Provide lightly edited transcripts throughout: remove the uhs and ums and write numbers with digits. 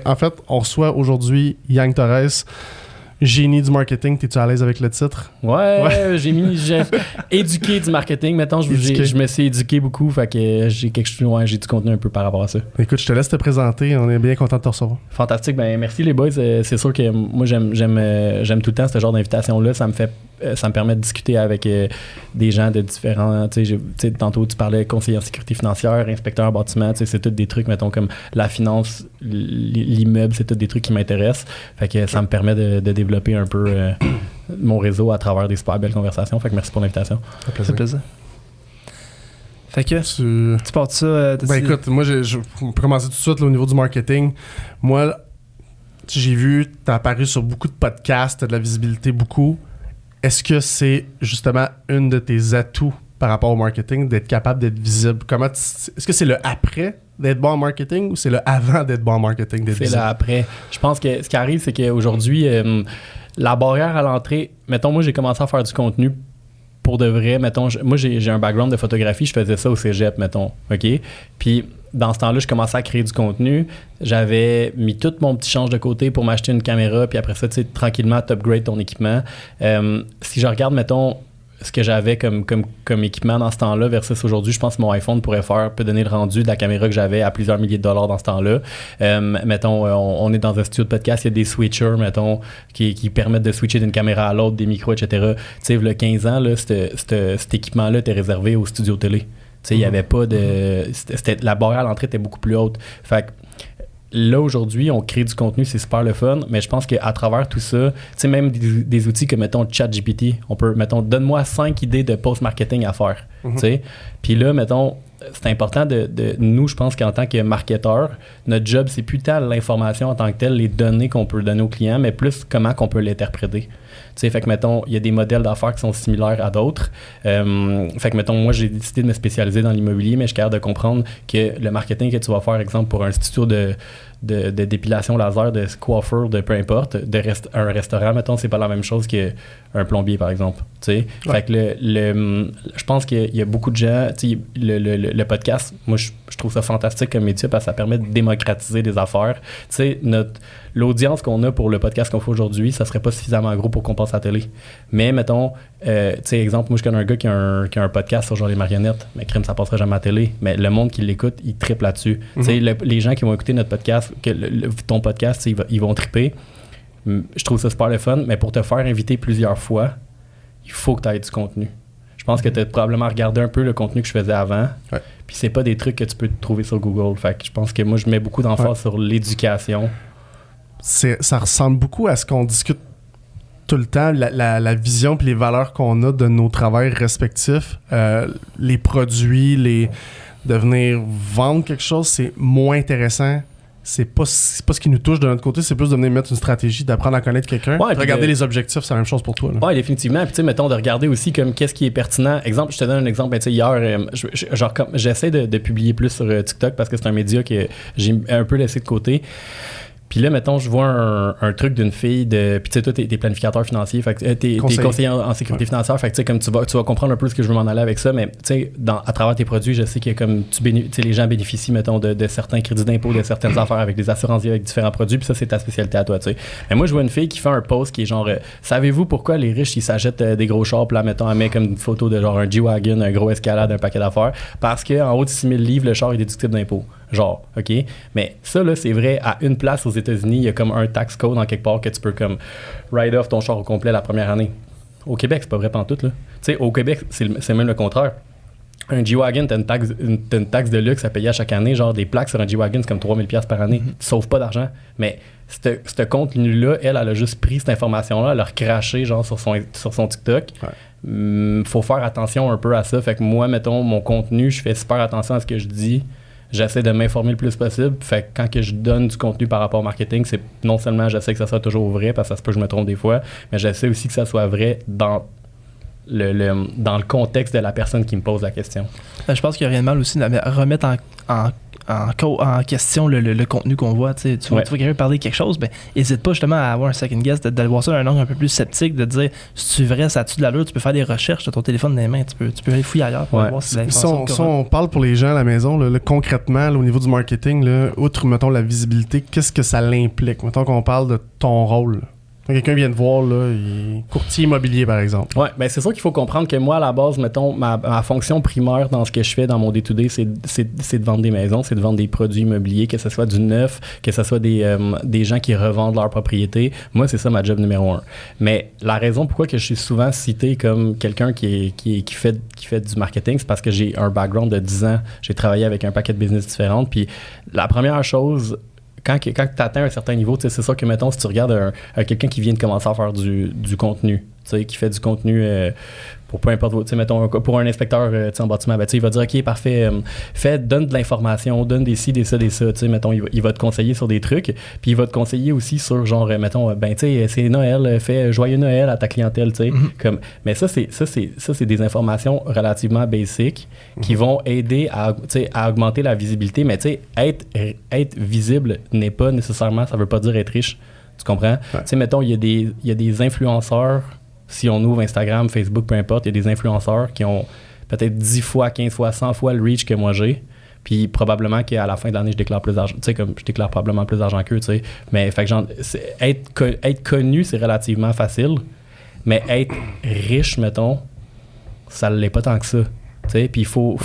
en fait, on reçoit aujourd'hui Yang Torres, génie du marketing. T'es-tu à l'aise avec le titre? Ouais. j'ai éduqué du marketing. Mettons, je me suis éduqué beaucoup. Fait que j'ai du contenu un peu par rapport à ça. Écoute, je te laisse te présenter. On est bien content de te recevoir. Fantastique. Ben, merci les boys. C'est sûr que moi, j'aime tout le temps ce genre d'invitation-là. Ça me permet de discuter avec des gens de différents... Tantôt, tu parlais conseiller en sécurité financière, inspecteur en bâtiment. C'est tous des trucs, mettons, comme la finance, l'immeuble, c'est tous des trucs qui m'intéressent. Fait que ça me permet de développer un peu mon réseau à travers des super belles conversations. Fait que merci pour l'invitation. Ça fait plaisir. Fait que tu parles de ça... écoute, moi, je peux commencer tout de suite là, au niveau du marketing. Moi, j'ai vu, t'as apparu sur beaucoup de podcasts, t'as de la visibilité beaucoup. Est-ce que c'est justement une de tes atouts par rapport au marketing, d'être capable d'être visible? Est-ce que c'est le après d'être bon en marketing ou c'est le avant d'être bon en marketing, d'être visible? C'est le après. Je pense que ce qui arrive, c'est qu'aujourd'hui, la barrière à l'entrée... Mettons, moi, j'ai commencé à faire du contenu pour de vrai. Mettons, moi, j'ai un background de photographie. Je faisais ça au cégep, mettons. OK? Puis, dans ce temps-là, je commençais à créer du contenu. J'avais mis tout mon petit change de côté pour m'acheter une caméra. Puis après ça, tu sais, tranquillement, t'upgrade ton équipement. Si je regarde, mettons, ce que j'avais comme équipement dans ce temps-là versus aujourd'hui, je pense que mon iPhone peut donner le rendu de la caméra que j'avais à plusieurs milliers de dollars dans ce temps-là. Mettons, on est dans un studio de podcast, il y a des switchers, mettons, qui permettent de switcher d'une caméra à l'autre, des micros, etc. Tu sais, il y a 15 ans, là, cet équipement-là était réservé aux studios télé. Tu sais, il n'y avait pas de... la barrière à l'entrée était beaucoup plus haute. Fait que là, aujourd'hui, on crée du contenu, c'est super le fun, mais je pense qu'à travers tout ça, tu sais, même des outils comme, mettons, ChatGPT, on peut, mettons, donne-moi 5 idées de post-marketing à faire, tu sais. Puis là, mettons, c'est important de nous, je pense qu'en tant que marketeur, notre job, c'est plus tant l'information en tant que telle, les données qu'on peut donner aux clients, mais plus comment qu'on peut l'interpréter. Tu sais, fait que, mettons, il y a des modèles d'affaires qui sont similaires à d'autres. Fait que, mettons, moi, j'ai décidé de me spécialiser dans l'immobilier, mais je suis capable de comprendre que le marketing que tu vas faire, exemple, pour un studio de dépilation laser, de coiffure, de peu importe, un restaurant, mettons, c'est pas la même chose qu'un plombier, par exemple. Tu sais? Ouais. Fait que je pense qu'il y a beaucoup de gens, tu sais, le podcast, moi, je trouve ça fantastique comme métier parce que ça permet de démocratiser des affaires. Tu sais, l'audience qu'on a pour le podcast qu'on fait aujourd'hui, ça serait pas suffisamment gros pour qu'on passe à la télé. Mais, mettons, tu sais, exemple, moi, je connais un gars qui a un podcast sur genre les marionnettes, mais crime, ça passerait jamais à la télé. Mais le monde qui l'écoute, il triple là-dessus. Tu sais, les gens qui vont écouter notre podcast, ton podcast, ils vont triper. Je trouve ça super le fun, mais pour te faire inviter plusieurs fois, il faut que tu aies du contenu. Je pense que tu as probablement regardé un peu le contenu que je faisais avant. Ouais. Puis c'est pas des trucs que tu peux trouver sur Google. Fait que je pense que moi, je mets beaucoup d'emphase sur l'éducation. Ça ressemble beaucoup à ce qu'on discute tout le temps, la vision et les valeurs qu'on a de nos travails respectifs. Les produits, de venir vendre quelque chose, c'est moins intéressant. C'est pas ce qui nous touche de notre côté, c'est plus de venir mettre une stratégie, d'apprendre à connaître quelqu'un. Ouais, regarder les objectifs, c'est la même chose pour toi. Oui, définitivement. Puis tu sais, mettons, de regarder aussi comme qu'est-ce qui est pertinent. Exemple, je te donne un exemple. Ben, tu sais, hier, j'essaie de publier plus sur TikTok parce que c'est un média que j'ai un peu laissé de côté. Puis là, mettons, je vois un truc d'une fille de... Puis tu sais, toi, t'es planificateur financier, fait que t'es conseiller en sécurité financière, fait que tu sais, comme tu vas comprendre un peu ce que je veux m'en aller avec ça, mais tu sais, à travers tes produits, je sais que comme les gens bénéficient, mettons, de certains crédits d'impôt, de certaines affaires avec des assurances avec différents produits, puis ça, c'est ta spécialité à toi, tu sais. Mais moi, je vois une fille qui fait un post qui est genre, savez-vous pourquoi les riches, ils s'achètent des gros chars, puis là, mettons, elle met comme une photo de genre un G-Wagon, un gros Escalade, un paquet d'affaires, parce qu'en haut de 6 000 livres, le char est déductible d'impôt. Genre, OK? Mais ça, là, c'est vrai, à une place aux États-Unis, il y a comme un tax code en quelque part que tu peux comme write off ton char au complet la première année. Au Québec, c'est pas vrai pantoute, là. Tu sais, au Québec, c'est même le contraire. Un G-Wagon, t'as une taxe de luxe à payer à chaque année. Genre, des plaques sur un G-Wagon, c'est comme 3 000$ par année. Tu sauves pas d'argent. Mais ce contenu-là, elle a juste pris cette information-là, elle a recraché, genre, sur son TikTok. Ouais. Faut faire attention un peu à ça. Fait que moi, mettons, mon contenu, je fais super attention à ce que je dis. J'essaie de m'informer le plus possible. Fait que quand que je donne du contenu par rapport au marketing, c'est non seulement j'essaie que ça soit toujours vrai, parce que ça se peut que je me trompe des fois, mais j'essaie aussi que ça soit vrai dans le contexte de la personne qui me pose la question. Je pense qu'il n'y a rien de mal aussi de remettre en question le contenu qu'on voit. Tu vois quelqu'un parler de quelque chose, ben n'hésite pas justement à avoir un second guess, d'aller voir ça d'un angle un peu plus sceptique, de dire si c'est vrai, ça a-tu de l'allure, tu peux faire des recherches de ton téléphone dans les mains, tu peux aller fouiller ailleurs pour voir si c'est l'information si on parle pour les gens à la maison, là, concrètement, là, au niveau du marketing, là, outre, mettons, la visibilité, qu'est-ce que ça l'implique? Mettons qu'on parle de ton rôle. Quand quelqu'un vient te voir, là, il est courtier immobilier, par exemple. Ouais, ben c'est sûr qu'il faut comprendre que moi, à la base, mettons, ma fonction primaire dans ce que je fais dans mon day-to-day, c'est de vendre des maisons, c'est de vendre des produits immobiliers, que ce soit du neuf, que ce soit des gens qui revendent leur propriété. Moi, c'est ça ma job numéro 1. Mais la raison pourquoi que je suis souvent cité comme quelqu'un qui fait du marketing, c'est parce que j'ai un background de 10 ans. J'ai travaillé avec un paquet de business différents. Puis la première chose... Quand tu atteins un certain niveau, c'est sûr que, mettons, si tu regardes quelqu'un qui vient de commencer à faire du contenu, qui fait du contenu pour peu importe, mettons, pour un inspecteur en bâtiment, ben, il va dire, OK, parfait, donne de l'information, donne des ci, des ça, mettons, il va te conseiller sur des trucs, puis il va te conseiller aussi sur, genre, mettons, ben, tu sais, c'est Noël, fais joyeux Noël à ta clientèle, tu sais, comme, mais ça, c'est des informations relativement basiques qui vont aider à augmenter la visibilité, mais tu sais, être visible n'est pas nécessairement, ça veut pas dire être riche, tu comprends? Tu sais, mettons, il y a des influenceurs. Si on ouvre Instagram, Facebook, peu importe, il y a des influenceurs qui ont peut-être 10 fois, 15 fois, 100 fois le reach que moi j'ai. Puis probablement qu'à la fin de l'année, je déclare plus d'argent. Tu sais, comme je déclare probablement plus d'argent qu'eux, tu sais. Mais fait que genre, être connu, c'est relativement facile. Mais être riche, mettons, ça ne l'est pas tant que ça. Tu sais, puis il faut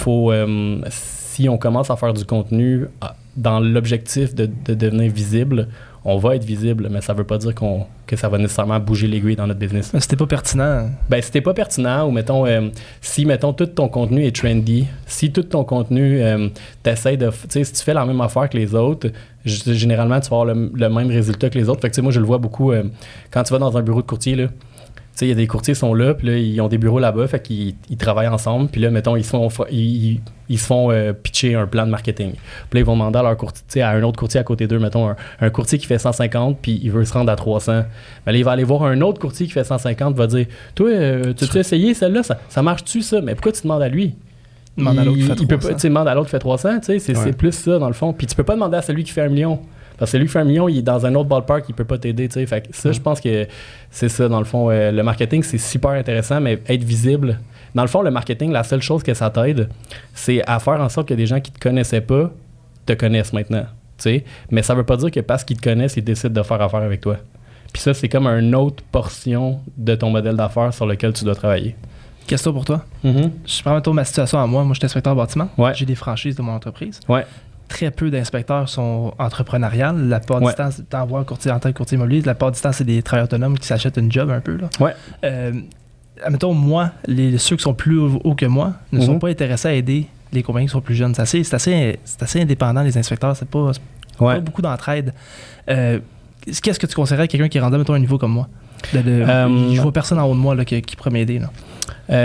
si on commence à faire du contenu dans l'objectif de devenir visible, on va être visible, mais ça veut pas dire que ça va nécessairement bouger l'aiguille dans notre business. Mais c'était pas pertinent. Ben, c'était pas pertinent, ou mettons, si, mettons, tout ton contenu est trendy, si tout ton contenu, t'essayes de... Tu sais, si tu fais la même affaire que les autres, généralement, tu vas avoir le même résultat que les autres. Fait que, tu sais, moi, je le vois beaucoup quand tu vas dans un bureau de courtier, là. Tu sais, il y a des courtiers qui sont là, puis là, ils ont des bureaux là-bas, fait qu'ils travaillent ensemble, puis là, mettons, ils se font pitcher un plan de marketing. Puis là, ils vont demander à leur courtier, à un autre courtier à côté d'eux, mettons, un courtier qui fait 150, puis il veut se rendre à 300. Mais là, il va aller voir un autre courtier qui fait 150, va dire, toi, tu as essayé celle-là, ça marche-tu, ça? Mais pourquoi tu demandes à lui? Demande à l'autre qui fait 300. Tu demandes à l'autre qui fait 300, tu sais, c'est plus ça, dans le fond. Puis tu peux pas demander à celui qui fait 1 million. Parce que celui qui fait 1 million, il est dans un autre ballpark, il peut pas t'aider, tu sais. Fait que ça, je pense que c'est ça, dans le fond. Le marketing, c'est super intéressant, mais être visible. Dans le fond, le marketing, la seule chose que ça t'aide, c'est à faire en sorte que des gens qui te connaissaient pas te connaissent maintenant, tu sais. Mais ça veut pas dire que parce qu'ils te connaissent, ils décident de faire affaire avec toi. Puis ça, c'est comme une autre portion de ton modèle d'affaires sur lequel tu dois travailler. Question pour toi. Je prends maintenant ma situation à moi. Moi, je suis inspecteur bâtiment. Ouais. J'ai des franchises de mon entreprise. Ouais. Très peu d'inspecteurs sont entrepreneuriales. La plupart du temps, t'envoies un courtier en tant que courtier immobilier. La plupart du temps, c'est des travailleurs autonomes qui s'achètent une job un peu. Là. Ouais. Admettons, moi, ceux qui sont plus hauts que moi ne sont pas intéressés à aider les compagnies qui sont plus jeunes. C'est assez indépendant, les inspecteurs. C'est pas beaucoup d'entraide. Qu'est-ce que tu conseillerais à quelqu'un qui est rendu, mettons, à un niveau comme moi? Je vois personne en haut de moi là, qui pourrait m'aider. Là.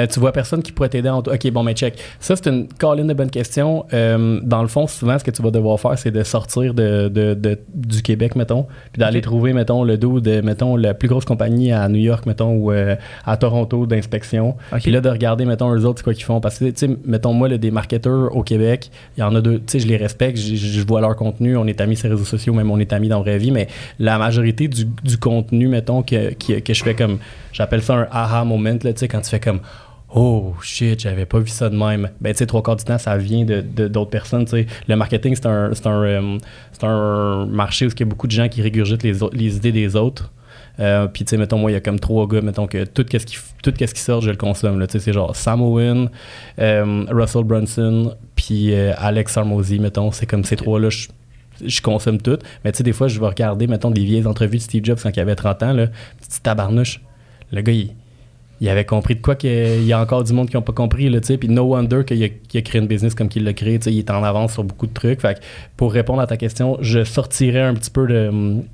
Tu vois personne qui pourrait t'aider OK, bon, mais check. Ça, c'est une call-in de bonne question. Dans le fond, souvent, ce que tu vas devoir faire, c'est de sortir du Québec, mettons, puis d'aller trouver, mettons, le dos de, mettons, la plus grosse compagnie à New York, mettons, ou à Toronto d'inspection. Puis là, de regarder, mettons, eux autres, c'est quoi qu'ils font. Parce que, tu sais, mettons, moi, des marketeurs au Québec, il y en a deux, tu sais, je les respecte, je vois leur contenu, on est amis sur les réseaux sociaux, même on est amis dans la vraie vie, mais la majorité du contenu, mettons, que je fais comme, j'appelle ça un aha moment, là, tu sais, quand tu fais comme oh shit, j'avais pas vu ça de même. Ben, tu sais, 3/4 du temps, ça vient d'autres personnes, tu sais. Le marketing, c'est un marché où il y a beaucoup de gens qui régurgitent les idées des autres. Puis, tu sais, mettons, moi, il y a comme 3 gars, mettons, que tout ce qui sort, je le consomme, là. Tu sais, c'est genre Sam Owen, Russell Brunson, puis Alex Hormozy, mettons. C'est comme ces 3-là, je consomme tout. Mais, tu sais, des fois, je vais regarder, mettons, des vieilles entrevues de Steve Jobs quand il avait 30 ans, là. Petit tabarnouche. Le gars, il avait compris de quoi qu'il y a encore du monde qui n'a pas compris, là, tu sais. Puis no wonder qu'il a créé une business comme qu'il l'a créé, tu sais. Il est en avance sur beaucoup de trucs. Fait que pour répondre à ta question, je sortirais un petit peu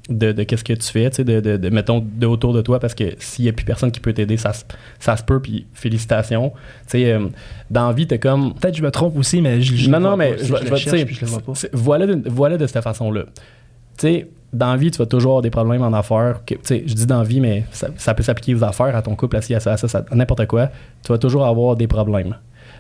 de qu'est-ce que tu fais, tu sais, mettons, de autour de toi, parce que s'il n'y a plus personne qui peut t'aider, ça se peut, puis félicitations. Tu sais, dans la vie, t'es comme... Peut-être que je me trompe aussi, mais je le vois pas. Voilà de cette façon-là. Tu sais, dans la vie, tu vas toujours avoir des problèmes en affaires. Tu sais, je dis dans la vie, mais ça peut s'appliquer aux affaires, à ton couple, à ça, n'importe quoi. Tu vas toujours avoir des problèmes.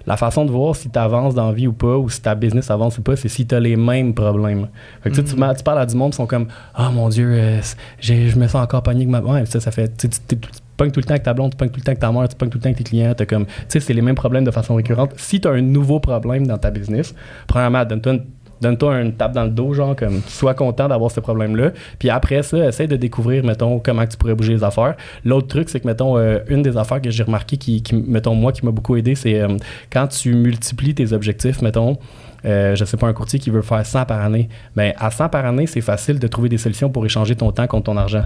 la façon de voir si tu avances dans la vie ou pas, ou si ta business avance ou pas, c'est si tu as les mêmes problèmes. Fait que tu parles à du monde, ils sont comme « Ah, mon Dieu, je me sens encore pogné avec ma... » Ouais, ça fait... Tu pognes tout le temps avec ta blonde, tu pognes tout le temps avec ta mère, tu pognes tout le temps avec tes clients, t'as comme... Tu sais, c'est les mêmes problèmes de façon récurrente. Si tu as un nouveau problème dans ta business, premièrement, donne-toi une tape dans le dos, genre, comme, sois content d'avoir ce problème-là. Puis après ça, essaie de découvrir, mettons, comment tu pourrais bouger les affaires. L'autre truc, c'est que, mettons, une des affaires que j'ai remarqué mettons, moi, qui m'a beaucoup aidé, c'est quand tu multiplies tes objectifs, mettons, je sais pas, un courtier qui veut faire 100 par année, bien, à 100 par année, c'est facile de trouver des solutions pour échanger ton temps contre ton argent.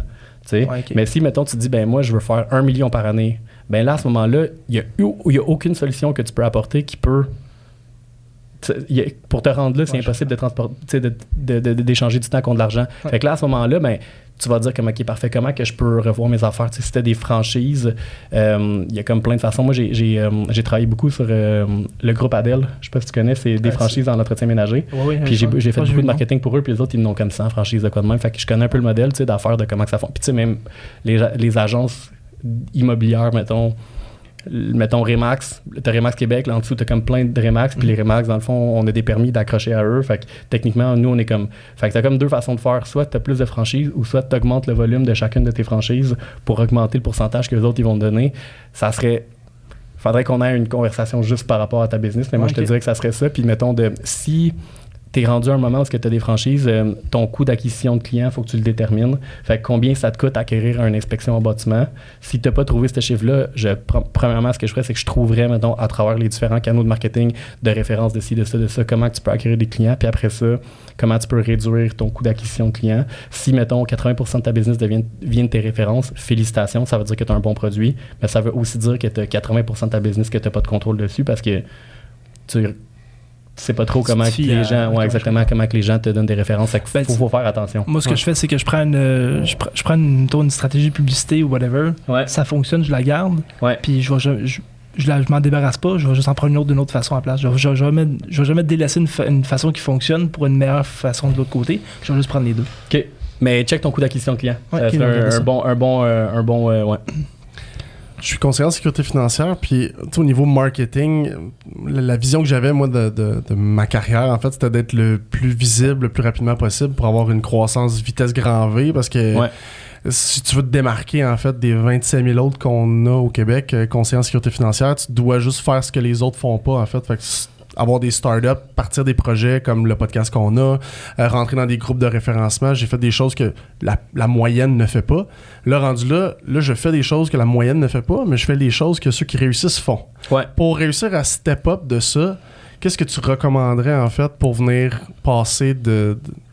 Ouais, okay. Mais si, mettons, tu te dis, ben moi, je veux faire 1 million par année, ben là, à ce moment-là, il n'y a aucune solution que tu peux apporter qui peut... Pour te rendre là, c'est impossible d'échanger du temps contre de l'argent. Ouais. Fait que là, à ce moment-là, ben, tu vas dire comme, OK, parfait, comment que je peux revoir mes affaires? Si tu as des franchises, il y a comme plein de façons. Moi, j'ai travaillé beaucoup sur le groupe Adèle. Je sais pas si tu connais, c'est des franchises dans l'entretien ménager. Oui, puis j'ai fait beaucoup de marketing pour eux, puis les autres, ils n'ont comme 100 franchises de quoi de même. Fait que je connais un peu le modèle d'affaires, de comment que ça fonctionne. Puis tu sais, même les agences immobilières, mettons Remax, t'as Remax Québec, là en dessous t'as comme plein de Remax, puis les Remax dans le fond on a des permis d'accrocher à eux, fait que techniquement nous on est comme, fait que t'as comme deux façons de faire, soit t'as plus de franchises ou soit t'augmentes le volume de chacune de tes franchises pour augmenter le pourcentage que les autres ils vont te donner. Faudrait qu'on ait une conversation juste par rapport à ta business, mais moi je te dirais que ça serait ça, puis mettons si t'es rendu à un moment où tu as des franchises, ton coût d'acquisition de clients, il faut que tu le détermines. Fait que combien ça te coûte acquérir une inspection en bâtiment? Si tu n'as pas trouvé ce chiffre-là, premièrement, ce que je ferais, c'est que je trouverais, mettons, à travers les différents canaux de marketing, de référence de ci, de ça, comment tu peux acquérir des clients, puis après ça, comment tu peux réduire ton coût d'acquisition de clients. Si, mettons, 80% de ta business vient de tes références, félicitations, ça veut dire que tu as un bon produit, mais ça veut aussi dire que tu as 80% de ta business que tu n'as pas de contrôle dessus parce que tu sais pas trop comment que les gens comment que les gens te donnent des références. Faut faire attention. Moi, ce que je fais, c'est que je prends une stratégie de publicité ou whatever. Ouais. Ça fonctionne, je la garde. Ouais. Puis je m'en débarrasse pas. Je vais juste en prendre une autre d'une autre façon à la place. Je vais jamais délaisser une façon qui fonctionne pour une meilleure façon de l'autre côté. Je vais juste prendre les deux. OK. Mais check ton coût d'acquisition de client. Ouais, c'est un bon Je suis conseiller en sécurité financière, puis au niveau marketing, la vision que j'avais, moi, de ma carrière, en fait, c'était d'être le plus visible le plus rapidement possible pour avoir une croissance vitesse grand V, parce que si tu veux te démarquer, en fait, des 27 000 autres qu'on a au Québec, conseiller en sécurité financière, tu dois juste faire ce que les autres font pas, en fait. Fait que avoir des startups, partir des projets comme le podcast qu'on a, rentrer dans des groupes de référencement. J'ai fait des choses que la moyenne ne fait pas. Là, rendu là, je fais des choses que la moyenne ne fait pas, mais je fais des choses que ceux qui réussissent font. Ouais. Pour réussir à step up de ça, qu'est-ce que tu recommanderais, en fait, pour venir passer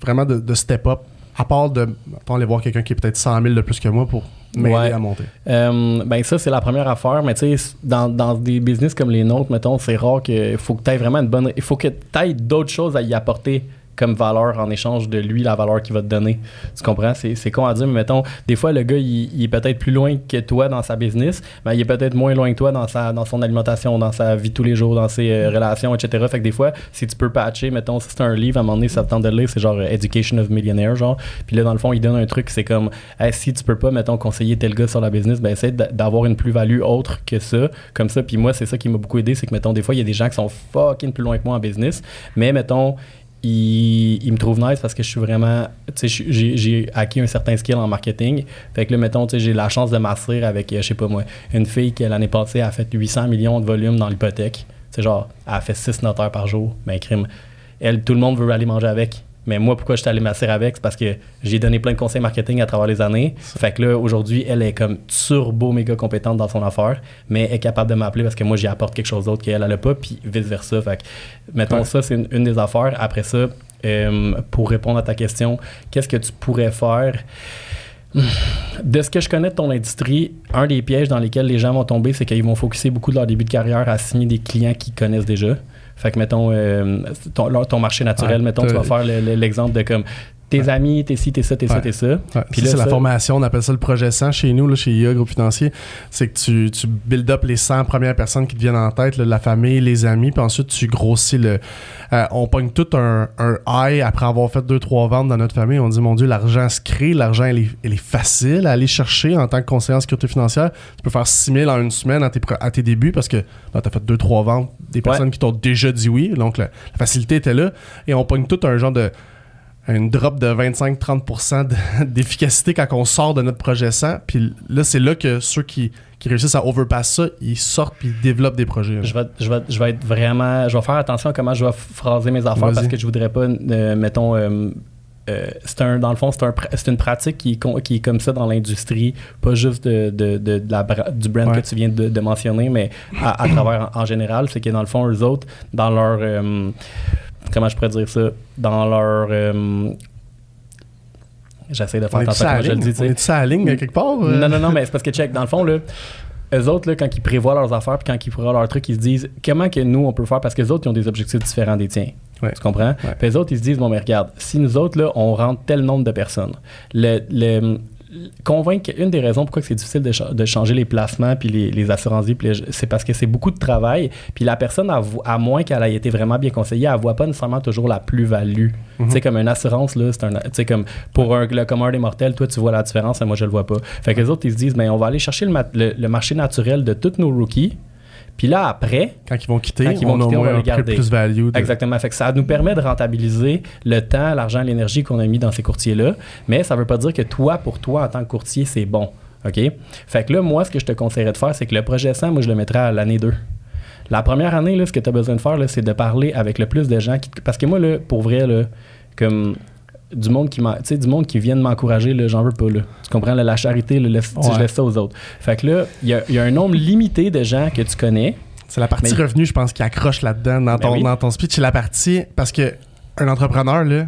vraiment de step up, à part de aller voir quelqu'un qui est peut-être 100 000 de plus que moi pour m'aider à monter? Ben ça, c'est la première affaire, mais tu sais, dans des business comme les nôtres, mettons, c'est rare qu'il faut que tu aies vraiment une bonne... Il faut que tu aies d'autres choses à y apporter comme valeur en échange de lui, la valeur qu'il va te donner. Tu comprends? C'est con à dire, mais mettons, des fois, le gars, il est peut-être plus loin que toi dans sa business, mais il est peut-être moins loin que toi dans son alimentation, dans sa vie de tous les jours, dans ses relations, etc. Fait que des fois, si tu peux patcher, mettons, si c'est un livre, à un moment donné, ça te tente de le lire, c'est genre Education of Millionaire, genre. Puis là, dans le fond, il donne un truc, c'est comme, hey, si tu peux pas, mettons, conseiller tel gars sur la business, ben essaie d'avoir une plus-value autre que ça, comme ça. Puis moi, c'est ça qui m'a beaucoup aidé, c'est que, mettons, des fois, il y a des gens qui sont fucking plus loin que moi en business, mais, mettons, il me trouve nice parce que je suis vraiment, tu sais, j'ai acquis un certain skill en marketing. Fait que là, mettons, tu sais, j'ai la chance de m'asseoir avec, je sais pas moi, une fille qui, l'année passée, a fait 800 millions de volume dans l'hypothèque. Tu sais, genre, elle a fait 6 notaires par jour. Ben, crime. Elle, tout le monde veut aller manger avec. Mais moi, pourquoi je suis allé m'asseoir avec? C'est parce que j'ai donné plein de conseils marketing à travers les années. Fait que là, aujourd'hui, elle est comme turbo méga compétente dans son affaire, mais elle est capable de m'appeler parce que moi, j'y apporte quelque chose d'autre qu'elle n'a pas, puis vice-versa. Fait que, mettons, ça, c'est une des affaires. Après ça, pour répondre à ta question, qu'est-ce que tu pourrais faire? De ce que je connais de ton industrie, un des pièges dans lesquels les gens vont tomber, c'est qu'ils vont focusser beaucoup de leur début de carrière à signer des clients qu'ils connaissent déjà. Fait que, mettons, ton marché naturel, mettons, tu vas faire l'exemple de comme, tes amis, t'es ci, t'es ça, t'es ça, t'es ça. Ouais. Puis ça, là, c'est la formation, on appelle ça le projet 100 chez nous, là, chez IA Groupe Financier. C'est que tu build up les 100 premières personnes qui te viennent en tête, là, la famille, les amis, puis ensuite tu grossis on pogne tout un high après avoir fait 2-3 ventes dans notre famille. On dit, mon Dieu, l'argent se crée, l'argent, elle est facile à aller chercher en tant que conseiller en sécurité financière. Tu peux faire 6 000 en une semaine à tes débuts parce que tu as fait 2-3 ventes des personnes qui t'ont déjà dit oui. Donc, la facilité était là. Et on pogne tout un genre une drop de 25-30% d'efficacité quand on sort de notre projet 100. Puis là, c'est là que ceux qui réussissent à overpass ça, ils sortent puis ils développent des projets. Je vais être vraiment... Je vais faire attention à comment je vais phraser mes affaires parce que je voudrais pas, mettons... dans le fond, c'est une pratique qui est comme ça dans l'industrie, pas juste du brand que tu viens de mentionner, mais à travers en général. C'est que dans le fond, eux autres, dans leur... comment je pourrais dire ça? Dans leur... j'essaie de faire attention à comment je le dis. On est-tu à la ligne quelque part? Non, mais c'est parce que, check, dans le fond, là, eux autres, là, quand ils prévoient leurs affaires puis quand ils prévoient leurs trucs, ils se disent comment que nous, on peut faire, parce que les autres, ils ont des objectifs différents des tiens. Ouais. Tu comprends? Ouais. Puis les autres, ils se disent, bon, mais regarde, si nous autres, là, on rentre tel nombre de personnes, convaincre, une des raisons pourquoi c'est difficile de changer les placements puis les assurances-vie, c'est parce que c'est beaucoup de travail, puis la personne, à moins qu'elle ait été vraiment bien conseillée, elle voit pas nécessairement toujours la plus-value. Tu sais, comme une assurance, là, tu sais, comme pour le commun des mortels, toi, tu vois la différence, moi, je le vois pas. Fait que les autres, ils se disent, ben, on va aller chercher le marché naturel de tous nos rookies. Puis là, après, quand ils vont quitter, on va les garder. Plus value. Exactement. Fait que ça nous permet de rentabiliser le temps, l'argent, l'énergie qu'on a mis dans ces courtiers-là. Mais ça veut pas dire que pour toi, en tant que courtier, c'est bon. OK? Fait que là, moi, ce que je te conseillerais de faire, c'est que le projet 100, moi, je le mettrais à l'année 2. La première année, là, ce que tu as besoin de faire, là, c'est de parler avec le plus de gens. Parce que moi, là, pour vrai, là, comme... du monde qui vient de m'encourager, là, j'en veux pas. Là. Tu comprends? Là, la charité, là, je laisse ça aux autres. Fait que là, il y a un nombre limité de gens que tu connais. C'est la partie revenu, je pense, qui accroche là-dedans dans ton speech. C'est la partie... Parce que un entrepreneur, là...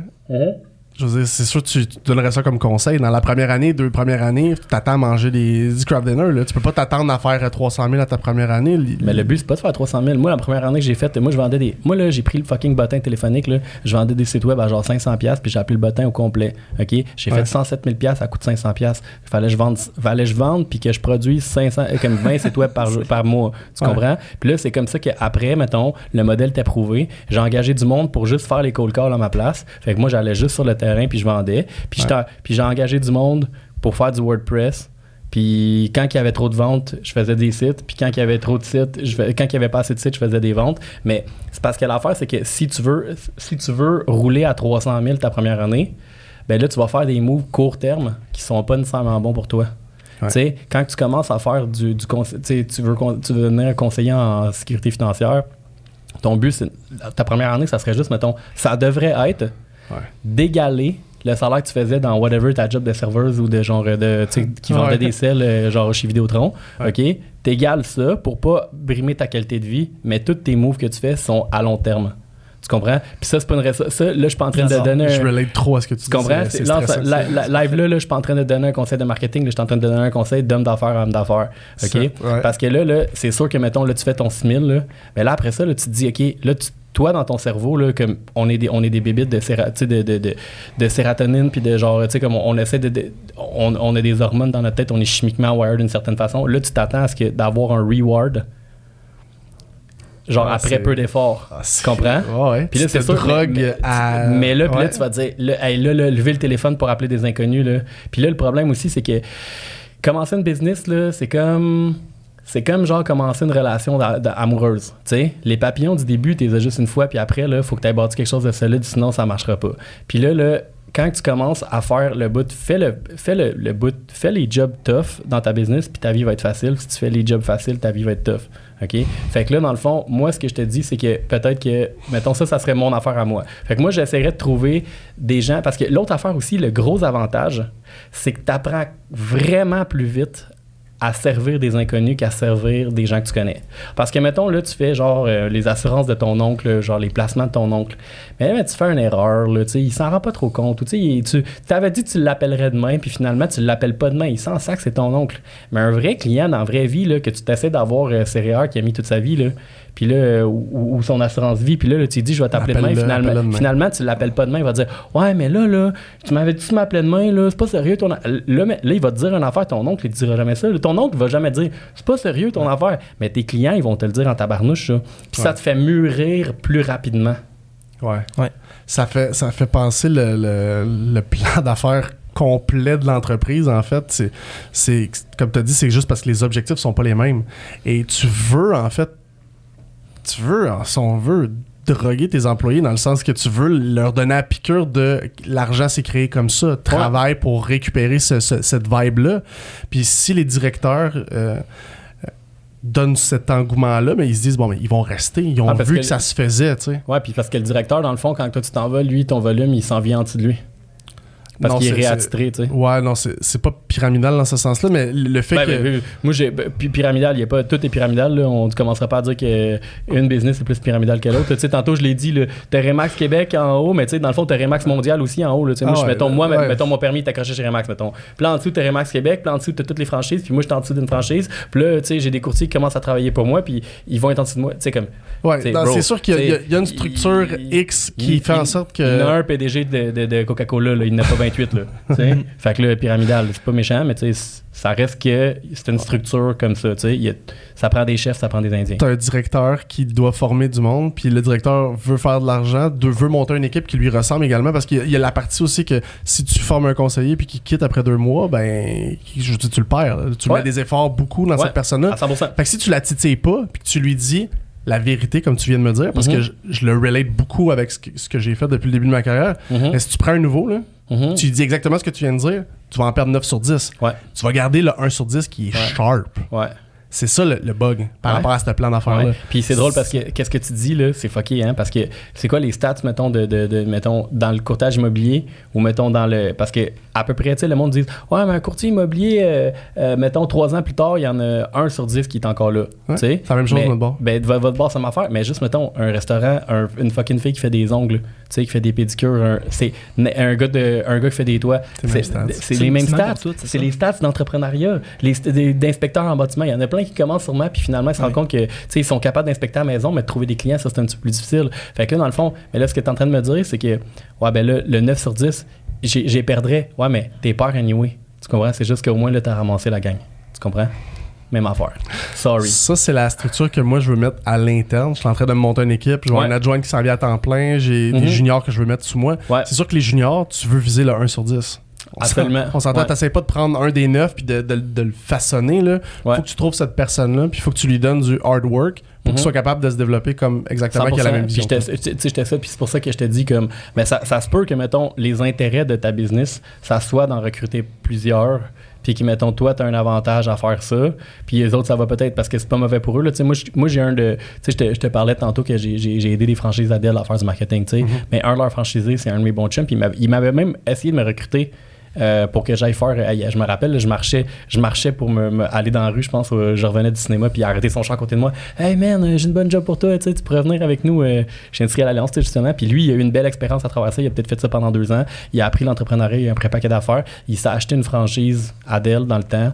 Je veux dire, c'est sûr que tu donnerais ça comme conseil. Dans la première année, 2 premières années, tu t'attends à manger du craft dinner. Là. Tu peux pas t'attendre à faire 300 000 à ta première année. Mais le but, c'est pas de faire 300 000. Moi, la première année que j'ai faite, moi, je vendais des... Moi, là, j'ai pris le fucking bottin téléphonique. Là. Je vendais des sites web à genre 500$, puis j'ai appelé le bottin au complet. OK? J'ai fait 107 000$, ça coûte 500$. Fallait que je vende, puis que je produise 20 sites web par mois. Tu comprends? Puis là, c'est comme ça qu'après, mettons, le modèle t'est prouvé. J'ai engagé du monde pour juste faire les cold calls à ma place. Fait que moi, j'allais juste sur le terrain, puis je vendais. Puis j'ai engagé du monde pour faire du WordPress. Puis quand il y avait trop de ventes, je faisais des sites. Puis quand il y avait trop de sites, quand il y avait pas assez de sites, je faisais des ventes. Mais c'est parce que l'affaire, c'est que si tu veux rouler à 300 000 ta première année, ben là, tu vas faire des moves court terme qui sont pas nécessairement bons pour toi. Ouais. Tu sais, quand tu commences à faire tu veux devenir un conseiller en sécurité financière, ton but, ta première année, ça serait juste, mettons, ça devrait être d'égaler le salaire que tu faisais dans whatever ta job de serveuse ou de genre qui vendait des selles genre chez Vidéotron. OK? T'égales ça pour pas brimer ta qualité de vie, mais tous tes moves que tu fais sont à long terme. Tu comprends? Puis ça, c'est pas une ça, là, je suis pas en train de donner Je relate trop à ce que tu dis. Tu comprends? Live là, je suis pas en train de donner un conseil de marketing, là, je suis en train de donner un conseil d'homme d'affaires à homme d'affaires. OK? Parce que là, c'est sûr que, mettons, là, tu fais ton 6 000, là, mais là, après ça, là, tu te dis, OK, là, toi, dans ton cerveau, là, comme on est des bébites de sérotonine, puis de genre, tu sais, comme on essaie on a des hormones dans notre tête, on est chimiquement wired d'une certaine façon. Là, tu t'attends à d'avoir un reward. Genre après peu d'efforts. Tu comprends? Puis là, c'est sûr. Mais là, puis là, tu vas te dire, là, lever le téléphone pour appeler des inconnus. Là. Puis là, le problème aussi, c'est que commencer une business, là, c'est comme genre commencer une relation amoureuse. T'sais? Les papillons du début, tu les as juste une fois, puis après, il faut que tu aies bâti quelque chose de solide, sinon ça ne marchera pas. Puis là, quand tu commences à faire le bout, fais les jobs tough dans ta business, puis ta vie va être facile. Si tu fais les jobs faciles, ta vie va être tough. OK? Fait que là, dans le fond, moi, ce que je te dis, c'est que peut-être que, mettons ça serait mon affaire à moi. Fait que moi, j'essaierais de trouver des gens, parce que l'autre affaire aussi, le gros avantage, c'est que tu apprends vraiment plus vite à servir des inconnus qu'à servir des gens que tu connais. Parce que, mettons, là, tu fais genre les assurances de ton oncle, genre les placements de ton oncle. Mais tu fais une erreur, là, tu sais, il s'en rend pas trop compte. Tu t'avais dit que tu l'appellerais demain, puis finalement, tu l'appelles pas demain. Il s'en sac, c'est ton oncle. Mais un vrai client dans la vraie vie, là, que tu t'essaies d'avoir CRR qui a mis toute sa vie, là, puis là, ou son assurance vie, puis là, tu lui dis, je vais t'appeler demain. Finalement, tu l'appelles pas demain, il va dire, ouais, mais là, tu m'avais dit, tu m'appelais demain, là, c'est pas sérieux ton. Là, il va te dire une affaire, ton oncle, il te dira jamais ça. Ton oncle, il va jamais dire, c'est pas sérieux ton affaire. Mais tes clients, ils vont te le dire en tabarnouche, ça. Puis ça te fait mûrir plus rapidement. Ouais. Ça fait penser le plan d'affaires complet de l'entreprise, en fait. C'est comme tu as dit, c'est juste parce que les objectifs sont pas les mêmes. Et si on veut droguer tes employés dans le sens que tu veux leur donner la piqûre de l'argent s'est créé comme ça, travaille pour récupérer cette vibe-là. Puis si les directeurs donnent cet engouement-là, mais ils se disent, bon, mais ils vont rester. Ils ont vu que ça se faisait, tu sais. Ouais, puis parce que le directeur, dans le fond, quand toi tu t'en vas, lui, ton volume, il s'en vient en dessous de lui. Parce qu'il est réattitré, tu sais. Ouais, non, c'est pas pyramidal dans ce sens-là, mais le fait que... Moi, pyramidal, il y a pas... Tout est pyramidal, là. On ne commencera pas à dire qu'une business est plus pyramidale que l'autre. Tu sais, tantôt, je l'ai dit, t'as Remax Québec en haut, mais tu sais, dans le fond, t'as Remax Mondial aussi en haut, là. Mettons, mon permis est accroché chez Remax, mettons. Puis là, en dessous, t'as Remax Québec, puis là, en dessous, t'as toutes les franchises, puis moi, je suis en dessous d'une franchise. Puis là, tu sais, j'ai des courtiers qui commencent à travailler pour moi, puis ils vont être en dessous de moi. Tu sais, comme... Ouais, non, c'est sûr qu'il y a une structure X qui fait en sorte que... Il y en a un PDG de Coca-Cola, là. Il n'a pas 28, là. Fait que là, pyramidal, c'est pas méchant, mais tu sais, ça reste que c'est une structure comme ça, tu sais. Ça prend des chefs, ça prend des Indiens. T'as un directeur qui doit former du monde, puis le directeur veut faire de l'argent, veut monter une équipe qui lui ressemble également, parce qu'il y a la partie aussi que si tu formes un conseiller puis qu'il quitte après 2 mois, ben, je dis, tu le perds. Tu mets des efforts beaucoup dans cette personne-là. À 100%. Fait que si tu la titilles pas, puis que tu lui dis la vérité, comme tu viens de me dire, parce que je le relate beaucoup avec ce que j'ai fait depuis le début de ma carrière, mais si tu prends un nouveau, là, tu lui dis exactement ce que tu viens de dire, tu vas en perdre 9 sur 10. Ouais. Tu vas garder le 1 sur 10 qui est sharp. Ouais. C'est ça le bug par rapport à ce plan d'affaires-là. Puis c'est drôle parce que qu'est-ce que tu dis là, c'est fucké, hein, parce que c'est quoi les stats, mettons, mettons, dans le courtage immobilier ou mettons dans le... Parce que à peu près, tu sais, le monde dit « Ouais, mais un courtier immobilier, mettons, 3 ans plus tard, il y en a 1 sur 10 qui est encore là. Ouais, c'est la même chose de notre bord. Ben, votre bord, ça m'a fait. Mais juste, mettons, un restaurant, une fucking fille qui fait des ongles, tu sais, qui fait des pédicures, c'est un gars qui fait des toits. C'est les mêmes stats. C'est les stats d'entrepreneuriat, d'inspecteurs en bâtiment. Il y en a plein qui commencent sûrement, puis finalement, ils se rendent compte que, tu sais, ils sont capables d'inspecter à la maison, mais de trouver des clients, ça, c'est un petit peu plus difficile. Fait que là, dans le fond, mais là, ce que tu es en train de me dire, c'est que, ouais, ben là, le 9 sur 10, j'ai perdrais. Ouais, mais t'es peur anyway. Tu comprends? C'est juste qu'au moins, là, t'as ramassé la gang. Tu comprends? Même affaire. Sorry. Ça, c'est la structure que moi, je veux mettre à l'interne. Je suis en train de me monter une équipe. Je vois un adjoint qui s'en vient à temps plein. J'ai des juniors que je veux mettre sous moi. Ouais. C'est sûr que les juniors, tu veux viser le 1 sur 10. Absolument. On s'entend, t'essayes pas de prendre un des 9 puis de le façonner. Là. Faut que tu trouves cette personne-là, puis il faut que tu lui donnes du hard work pour qu'il soit capable de se développer comme exactement qu'il a la même vision. J'étais ça, puis c'est pour ça que je te dis comme, mais ça se peut que, mettons, les intérêts de ta business, ça soit d'en recruter plusieurs, puis que, mettons, toi, tu as un avantage à faire ça, puis les autres, ça va peut-être parce que c'est pas mauvais pour eux. Là. Moi, j'ai un de... Tu sais, je te parlais tantôt que j'ai aidé des franchises Adèle à faire du marketing, tu sais, mais un de leurs franchisés, c'est un de mes bons chums, puis il m'avait même essayé de me recruter pour que j'aille faire... je me rappelle, je marchais pour me aller dans la rue, je pense, je revenais du cinéma, puis il a arrêté son champ à côté de moi. « Hey man, j'ai une bonne job pour toi, tu pourrais venir avec nous chez Industriel Alliance, justement. » Puis lui, il a eu une belle expérience à travers ça, il a peut-être fait ça pendant 2 ans. Il a appris l'entrepreneuriat, il a un pré-paquet d'affaires. Il s'est acheté une franchise Adèle dans le temps.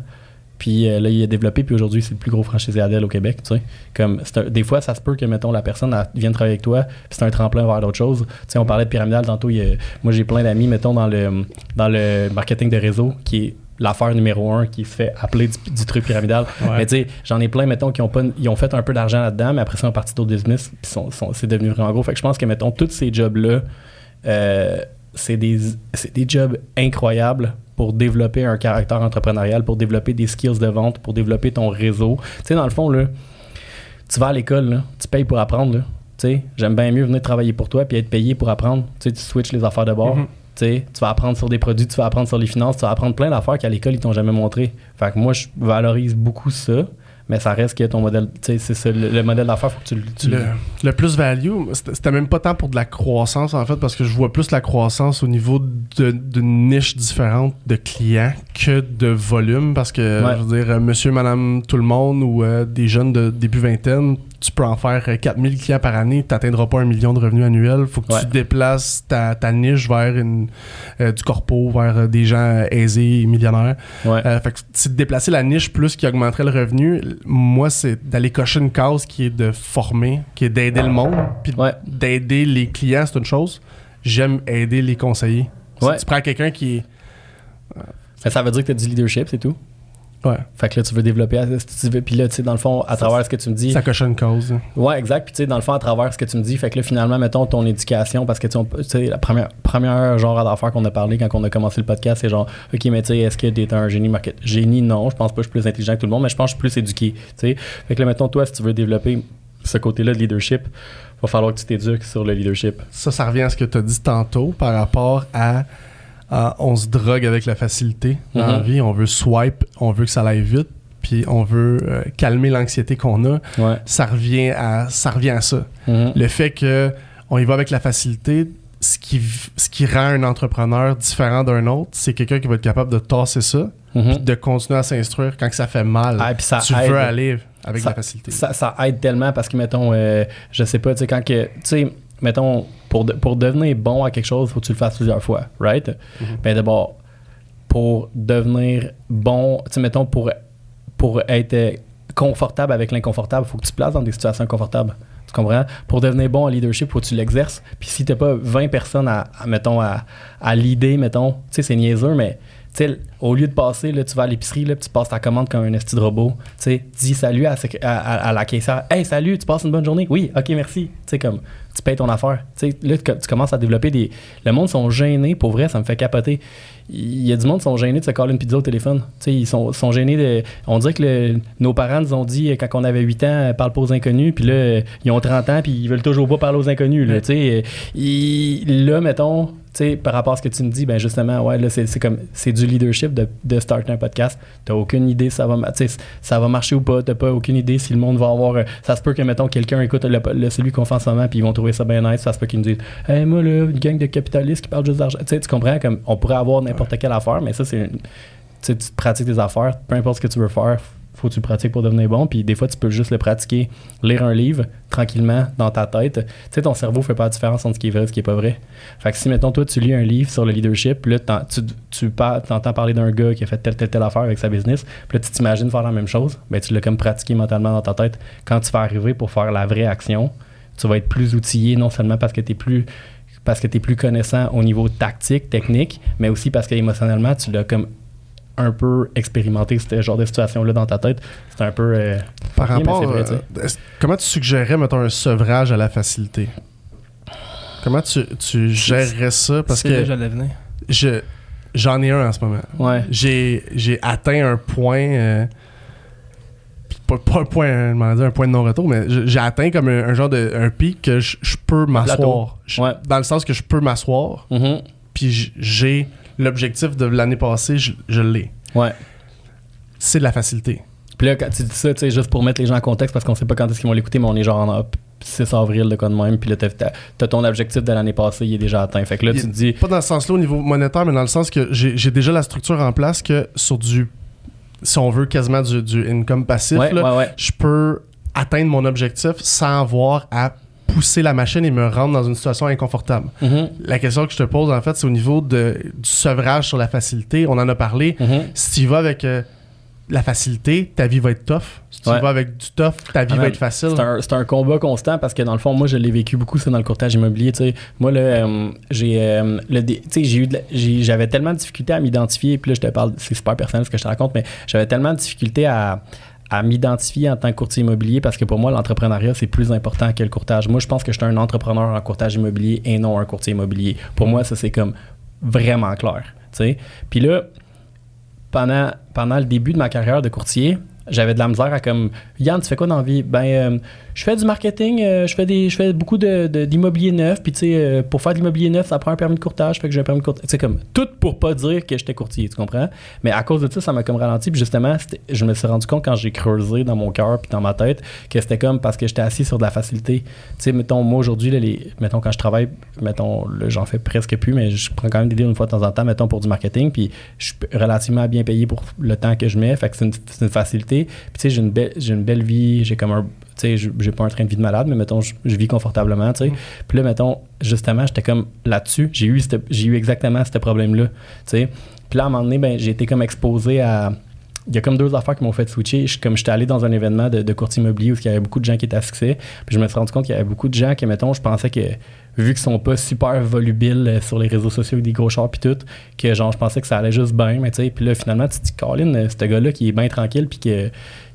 Puis là, il a développé, puis aujourd'hui, c'est le plus gros franchisé Adèle au Québec, tu sais. Comme, des fois, ça se peut que, mettons, la personne vienne travailler avec toi, puis c'est un tremplin vers d'autres choses. Tu sais, on parlait de pyramidal tantôt. Moi, j'ai plein d'amis, mettons, dans le marketing de réseau, qui est l'affaire numéro 1 qui se fait appeler du truc pyramidal. Ouais. Mais tu sais, j'en ai plein, mettons, ils ont fait un peu d'argent là-dedans, mais après ça, ils sont partis d'autres business, puis c'est devenu vraiment gros. Fait que je pense que, mettons, tous ces jobs-là, c'est des jobs incroyables pour développer un caractère entrepreneurial, pour développer des skills de vente, pour développer ton réseau. Tu sais, dans le fond, là, tu vas à l'école, là, tu payes pour apprendre. Là. Tu sais, j'aime bien mieux venir travailler pour toi puis être payé pour apprendre. Tu sais, tu switches les affaires de bord. Tu sais, tu vas apprendre sur des produits, tu vas apprendre sur les finances, tu vas apprendre plein d'affaires qu'à l'école, ils t'ont jamais montré. Fait que moi, je valorise beaucoup ça. Mais ça reste que ton modèle, tu sais, c'est ça, le modèle d'affaires, faut que tu le plus-value, c'était même pas tant pour de la croissance, en fait, parce que je vois plus la croissance au niveau d'une niche différente de clients que de volume, parce que, je veux dire, monsieur, madame, tout le monde, ou des jeunes de début vingtaine tu peux en faire 4000 clients par année, tu n'atteindras pas 1 million de revenus annuels. Faut que tu déplaces ta niche vers du corpo, vers des gens aisés et millionnaires. Fait que c'est de déplacer la niche plus qui augmenterait le revenu. Moi, c'est d'aller cocher une case qui est de former, qui est d'aider le monde, puis d'aider les clients, c'est une chose. J'aime aider les conseillers. Si tu prends quelqu'un qui est... Ça veut dire que tu as du leadership, c'est tout? Ouais. Fait que là, tu veux développer, puis là, tu sais, dans le fond, à travers ce que tu me dis... Ça coche une cause. Ouais, exact. Puis tu sais, dans le fond, à travers ce que tu me dis, fait que là, finalement, mettons ton éducation, parce que tu sais, la première genre d'affaires qu'on a parlé quand on a commencé le podcast, c'est genre, OK, mais tu sais, est-ce que t'es un génie marketing? Génie, non, je pense pas que je suis plus intelligent que tout le monde, mais je pense que je suis plus éduqué, tu sais. Fait que là, mettons, toi, si tu veux développer ce côté-là de leadership, va falloir que tu t'éduques sur le leadership. Ça revient à ce que tu as dit tantôt par rapport à on se drogue avec la facilité dans la vie, on veut swipe, on veut que ça aille vite, puis on veut calmer l'anxiété qu'on a. Ça revient à ça. Le fait que on y va avec la facilité, ce qui rend un entrepreneur différent d'un autre, c'est quelqu'un qui va être capable de tasser ça, puis de continuer à s'instruire quand que ça fait mal. Tu veux aller avec la facilité. Ça aide tellement parce que, mettons, je sais pas, tu sais, quand que... Tu sais, mettons, pour devenir bon à quelque chose, il faut que tu le fasses plusieurs fois, right? Ben d'abord, pour devenir bon, tu sais, mettons, pour être confortable avec l'inconfortable, il faut que tu te places dans des situations inconfortables. Tu comprends? Pour devenir bon en leadership, il faut que tu l'exerces. Puis si t'as pas 20 personnes à leader, mettons, tu sais, c'est niaiseux, mais tu sais, au lieu de passer, là, tu vas à l'épicerie, là, puis tu passes ta commande comme un esti de robot. Tu sais, dis salut à la caissière. Hey, salut, tu passes une bonne journée? Oui, ok, merci. Tu sais, comme, tu payes ton affaire. Tu sais, là, tu commences à développer Le monde sont gênés, pour vrai, ça me fait capoter. Il y a du monde qui sont gênés de se coller une pizza au téléphone. Tu sais, ils sont gênés de... On dirait que nos parents nous ont dit, quand on avait 8 ans, parle pas aux inconnus, puis là, ils ont 30 ans, puis ils veulent toujours pas parler aux inconnus, là, tu sais. Là, mettons... Tu sais, par rapport à ce que tu me dis, ben justement, ouais, là, c'est du leadership de starter un podcast. T'as aucune idée si ça va marcher ou pas. T'as pas aucune idée si le monde va avoir... ça se peut que, mettons, quelqu'un écoute celui qu'on fait en ce moment puis ils vont trouver ça bien nice. Ça se peut qu'ils nous disent « Hey, moi, là, une gang de capitalistes qui parlent juste d'argent. » Tu sais, tu comprends? Comme on pourrait avoir n'importe quelle affaire, mais ça, c'est... Tu sais, tu pratiques tes affaires. Peu importe ce que tu veux faire, faut que tu le pratiques pour devenir bon. Puis des fois, tu peux juste le pratiquer, lire un livre tranquillement dans ta tête. Tu sais, ton cerveau fait pas la différence entre ce qui est vrai et ce qui est pas vrai. Fait que si, mettons, toi, tu lis un livre sur le leadership, là, tu entends parler d'un gars qui a fait telle affaire avec sa business, puis là, tu t'imagines faire la même chose, ben tu l'as comme pratiqué mentalement dans ta tête. Quand tu vas arriver pour faire la vraie action, tu vas être plus outillé, non seulement parce que tu es plus connaissant au niveau tactique, technique, mais aussi parce que émotionnellement, tu l'as comme un peu expérimenter ce genre de situation-là dans ta tête. C'est un peu... Par rapport... comment tu suggérerais, mettons, un sevrage à la facilité? Comment tu gérerais ça? Parce que j'allais venir. J'en ai un en ce moment. Ouais. J'ai atteint un point... pas un point, un point de non-retour, mais j'ai atteint comme un genre de... un pic que je peux m'asseoir. Dans le sens que je peux m'asseoir, puis j'ai... L'objectif de l'année passée, je l'ai. Ouais. C'est de la facilité. Puis là, quand tu dis ça, tu sais, juste pour mettre les gens en contexte, parce qu'on sait pas quand est-ce qu'ils vont l'écouter, mais on est genre en 6 avril, de quoi de même, puis là, t'as ton objectif de l'année passée, il est déjà atteint. Fait que là, tu te dis... Pas dans ce sens-là au niveau monétaire, mais dans le sens que j'ai déjà la structure en place que sur du... Si on veut quasiment du income passif, je peux atteindre mon objectif sans avoir à pousser la machine et me rendre dans une situation inconfortable. La question que je te pose, en fait, c'est au niveau du sevrage sur la facilité. On en a parlé. Si tu y vas avec la facilité, ta vie va être tough. Si tu y vas avec du tough, ta vie va être facile. C'est un combat constant parce que, dans le fond, moi, je l'ai vécu beaucoup, ça, dans le courtage immobilier. T'sais. Moi, là, j'avais tellement de difficultés à m'identifier. Puis là, je te parle, c'est super personnel ce que je te raconte, mais j'avais tellement de difficultés à m'identifier en tant que courtier immobilier parce que pour moi, l'entrepreneuriat, c'est plus important que le courtage. Moi, je pense que je suis un entrepreneur en courtage immobilier et non un courtier immobilier. Pour moi, ça, c'est comme vraiment clair. T'sais. Puis là, pendant le début de ma carrière de courtier, j'avais de la misère à comme « Yann, tu fais quoi dans la vie? » Ben, je fais du marketing, je fais beaucoup d'immobilier neuf, puis tu sais, pour faire de l'immobilier neuf, ça prend un permis de courtage, fait que j'ai un permis de courtage. Tu sais, comme, tout pour pas dire que j'étais courtier, tu comprends? Mais à cause de ça m'a comme ralenti, puis justement, je me suis rendu compte quand j'ai creusé dans mon cœur puis dans ma tête que c'était comme parce que j'étais assis sur de la facilité. Tu sais, mettons, moi aujourd'hui, là, mettons, quand je travaille, mettons, là, j'en fais presque plus, mais je prends quand même des deals une fois de temps en temps, mettons, pour du marketing, puis je suis relativement bien payé pour le temps que je mets, fait que c'est une facilité. Puis tu sais, j'ai une belle vie, j'ai comme sais, j'ai pas un train de vie de malade, mais mettons, je vis confortablement, tu sais. Puis là, mettons, justement, j'étais comme là-dessus, j'ai eu exactement ce problème-là, tu sais. Puis là, à un moment donné, ben, j'ai été comme exposé à... Il y a comme 2 affaires qui m'ont fait switcher. Comme j'étais allé dans un événement de courtier immobilier où il y avait beaucoup de gens qui étaient à succès, puis je me suis rendu compte qu'il y avait beaucoup de gens qui, mettons, je pensais que, vu qu'ils sont pas super volubiles sur les réseaux sociaux avec des gros chars puis tout, que genre, je pensais que ça allait juste bien, mais tu sais, puis là, finalement, tu te dis, Colin, ce gars-là qui est bien tranquille puis que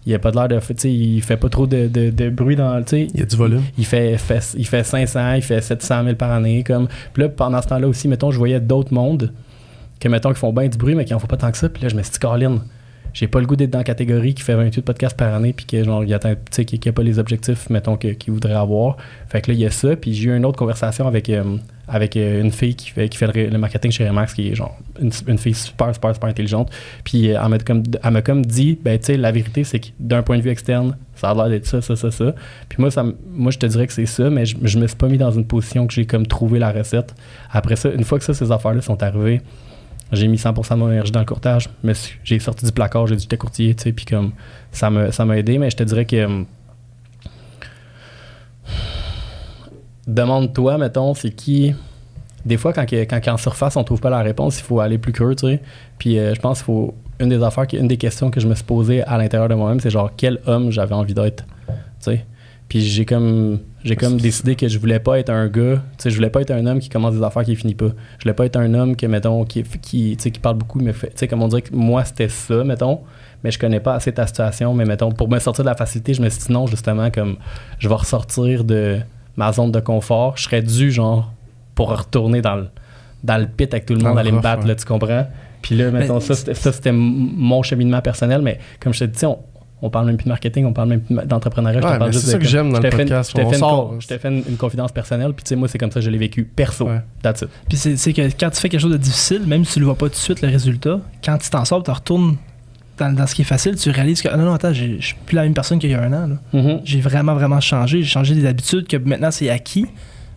il a pas de l'air de... Tu sais, il fait pas trop de bruit dans... Tu sais, il y a du volume. Il fait 500, il fait 700 000 par année, comme... Puis là, pendant ce temps-là aussi, mettons, je voyais d'autres mondes que, mettons, qui font bien du bruit, mais qui en font pas tant que ça, puis là, je me suis dit, Colin, j'ai pas le goût d'être dans la catégorie qui fait 28 podcasts par année puis que genre il atteint, tu sais, qui a pas les objectifs mettons qu'il voudrait avoir. Fait que là il y a ça, puis j'ai eu une autre conversation avec une fille qui fait le marketing chez Remax, qui est genre une fille super intelligente, puis elle m'a comme dit, ben tu sais, la vérité c'est que d'un point de vue externe ça a l'air d'être ça. Puis moi je te dirais que c'est ça, mais je me suis pas mis dans une position que j'ai comme trouvé la recette. Après ça, une fois que ces affaires-là sont arrivées, j'ai mis 100% de mon énergie dans le courtage. J'ai sorti du placard, j'ai dit j'étais courtier, tu sais, puis comme ça m'a aidé, mais je te dirais que demande-toi, mettons, c'est qui... Des fois, quand en surface, on trouve pas la réponse, il faut aller plus creux, tu sais. Puis je pense qu'il faut... Une des questions que je me suis posée à l'intérieur de moi-même, c'est genre, quel homme j'avais envie d'être, tu sais. Puis j'ai comme décidé que je voulais pas être un gars, tu sais, je voulais pas être un homme qui commence des affaires qui finit pas. Je voulais pas être un homme que, mettons, qui tu sais, qui parle beaucoup, mais fait, tu sais, comme on dirait que moi, c'était ça, mettons, mais je connais pas assez ta situation, mais mettons, pour me sortir de la facilité, je me suis dit non, justement, comme, je vais ressortir de ma zone de confort, je serais dû, genre, pour retourner dans le pit avec tout le monde, aller me battre, là, tu comprends? Puis là, mettons, ça, c'était mon cheminement personnel, mais comme je te dis, on parle même plus de marketing, on parle même plus d'entrepreneuriat. Ouais, mais c'est ça que j'aime dans le podcast. Je t'ai fait une confidence personnelle, puis tu sais, moi, c'est comme ça que je l'ai vécu perso. Ouais. That's it. Puis c'est que quand tu fais quelque chose de difficile, même si tu ne le vois pas tout de suite, le résultat, quand tu t'en sors, tu retournes dans ce qui est facile, tu réalises que non, attends, je suis plus la même personne qu'il y a un an. Là. J'ai vraiment changé. J'ai changé des habitudes que maintenant, c'est acquis.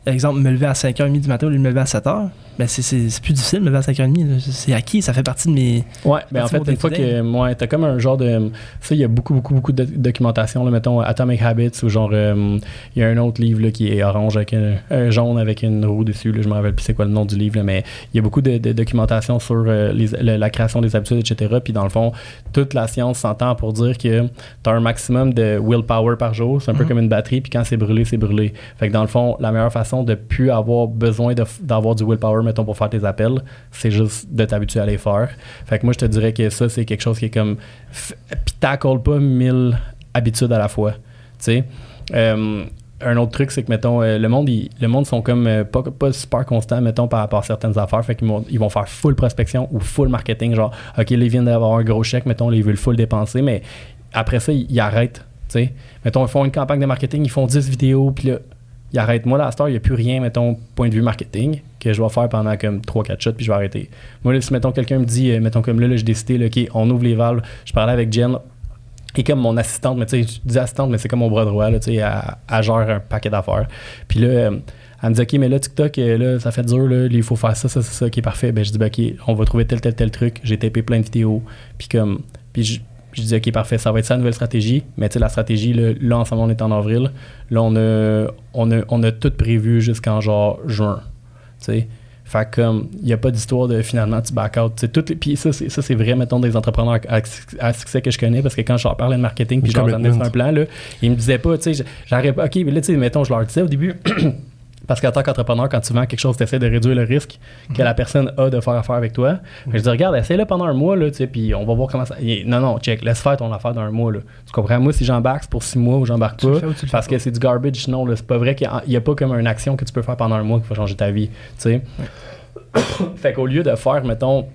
Par exemple, me lever à 5h30 du matin au lieu de me lever à 7h, ben c'est plus difficile de me lever à 5h30. C'est acquis, ça fait partie de mes... Ouais, ben en fait, une fois que t'as comme un genre de... Ça, il y a beaucoup de documentation, là, mettons Atomic Habits, ou genre, il y a un autre livre là, qui est orange, avec un jaune avec une roue dessus, là, je me rappelle plus c'est quoi le nom du livre, là, mais il y a beaucoup de documentation sur la création des habitudes, etc. Puis dans le fond, toute la science s'entend pour dire que t'as un maximum de willpower par jour, c'est un peu comme une batterie, puis quand c'est brûlé, c'est brûlé. Fait que dans le fond, la meilleure façon de plus avoir besoin d'avoir du willpower, mettons, pour faire tes appels, c'est juste de t'habituer à les faire. Fait que moi, je te dirais que ça, c'est quelque chose qui est comme... Puis tackle pas 1000 habitudes à la fois, tu sais. Un autre truc, c'est que, mettons, le monde sont comme pas super constants, mettons, par rapport à certaines affaires. Fait qu'ils vont faire full prospection ou full marketing, genre, OK, là, ils viennent d'avoir un gros chèque, mettons, là, ils veulent full dépenser, mais après ça, ils arrêtent, tu sais. Mettons, ils font une campagne de marketing, ils font 10 vidéos, puis là, il arrête. Moi, là, à cette heure, il n'y a plus rien, mettons, point de vue marketing, que je vais faire pendant comme 3-4 shots, puis je vais arrêter. Moi, là, si, mettons, quelqu'un me dit, mettons, comme là j'ai décidé, là, OK, on ouvre les valves. Je parlais avec Jen, et comme mon assistante, mais tu sais, je dis assistante, mais c'est comme mon bras droit, là, tu sais, elle gère un paquet d'affaires. Puis là, elle me dit, OK, mais là, TikTok, là, ça fait dur, là, il faut faire ça, qui est parfait. Ben, je dis, ben, OK, on va trouver tel truc. J'ai tapé plein de vidéos, puis je dis, OK, parfait, ça va être ça la nouvelle stratégie. Mais tu sais, la stratégie, là, en ce moment, on est en avril. Là, on a tout prévu jusqu'en genre juin. Tu sais. Fait que comme, il n'y a pas d'histoire de finalement tu back out. Puis ça, c'est vrai, mettons, des entrepreneurs à succès que je connais, parce que quand je leur parlais de marketing, puis je leur donnais un plan, là, ils me disaient pas, tu sais, j'arrive pas, OK, mais là, tu sais, mettons, je leur disais au début. Parce qu'en tant qu'entrepreneur, quand tu vends quelque chose, tu essaies de réduire le risque que la personne a de faire affaire avec toi. Je dis, regarde, essaie-le pendant un mois, là, tu sais, puis on va voir comment ça. Non, check, laisse faire ton affaire dans un mois, là. Tu comprends? Moi, si j'embarque, c'est pour 6 mois ou j'embarque pas, parce que c'est du garbage, sinon, là, c'est pas vrai qu'il n'y a pas comme une action que tu peux faire pendant un mois qui va changer ta vie, tu sais. Ouais. Fait qu'au lieu de faire, mettons,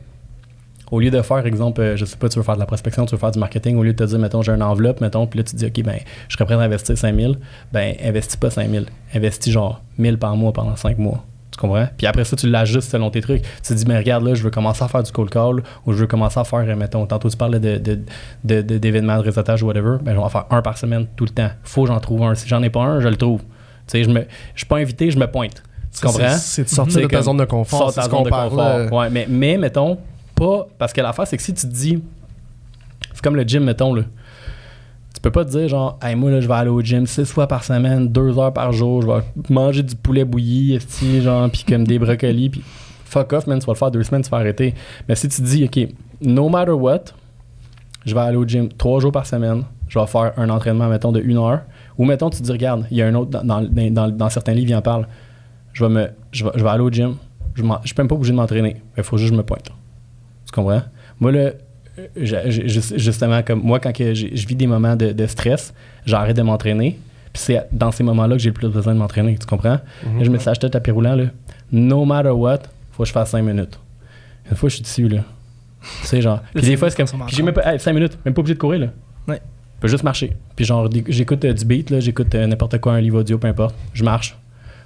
exemple, je sais pas, tu veux faire de la prospection, tu veux faire du marketing, au lieu de te dire, mettons, j'ai une enveloppe, mettons, puis là, tu te dis, OK, ben, je serais prêt à investir 5 000, ben, investis pas 5 000. Investis genre 1 000 par mois pendant 5 mois. Tu comprends? Puis après ça, tu l'ajustes selon tes trucs. Tu te dis, mais regarde, là, je veux commencer à faire du cold call, ou je veux commencer à faire, mettons, tantôt tu parlais d'événements de réseautage ou whatever, ben, je vais en faire un par semaine tout le temps. Faut que j'en trouve un. Si j'en ai pas un, je le trouve. Tu sais, je suis pas invité, je me pointe. Tu comprends? C'est de sortir de ta zone de confort. C'est ce qu'on parle. Ouais, mais mettons, pas. Parce que l'affaire, c'est que si tu te dis. C'est comme le gym, mettons, là. Tu peux pas te dire genre, hey, moi là, je vais aller au gym 6 fois par semaine, 2 heures par jour, je vais manger du poulet bouilli, genre, puis comme des brocolis, puis fuck off, man, tu vas le faire 2 semaines, tu vas arrêter. Mais si tu te dis, OK, no matter what, je vais aller au gym 3 jours par semaine, je vais faire un entraînement, mettons, de 1 heure, ou mettons, tu te dis, regarde, il y a un autre, dans certains livres, il en parle, je vais aller au gym, je peux même pas bouger de m'entraîner, il faut juste que je me pointe. Tu comprends? Moi, là, justement, comme moi, quand je vis des moments de stress, j'arrête de m'entraîner. Puis c'est dans ces moments-là que j'ai le plus besoin de m'entraîner. Tu comprends? Là, je me suis acheté un tapis roulant. Là. No matter what, faut que je fasse 5 minutes. Une fois, je suis dessus. Là. Tu sais, genre. Puis des fois, c'est comme. Puis j'ai même pas. 5 minutes, même pas obligé de courir. Là. Ouais. Je peux juste marcher. Puis genre, j'écoute du beat, là, j'écoute n'importe quoi, un livre audio, peu importe. Je marche.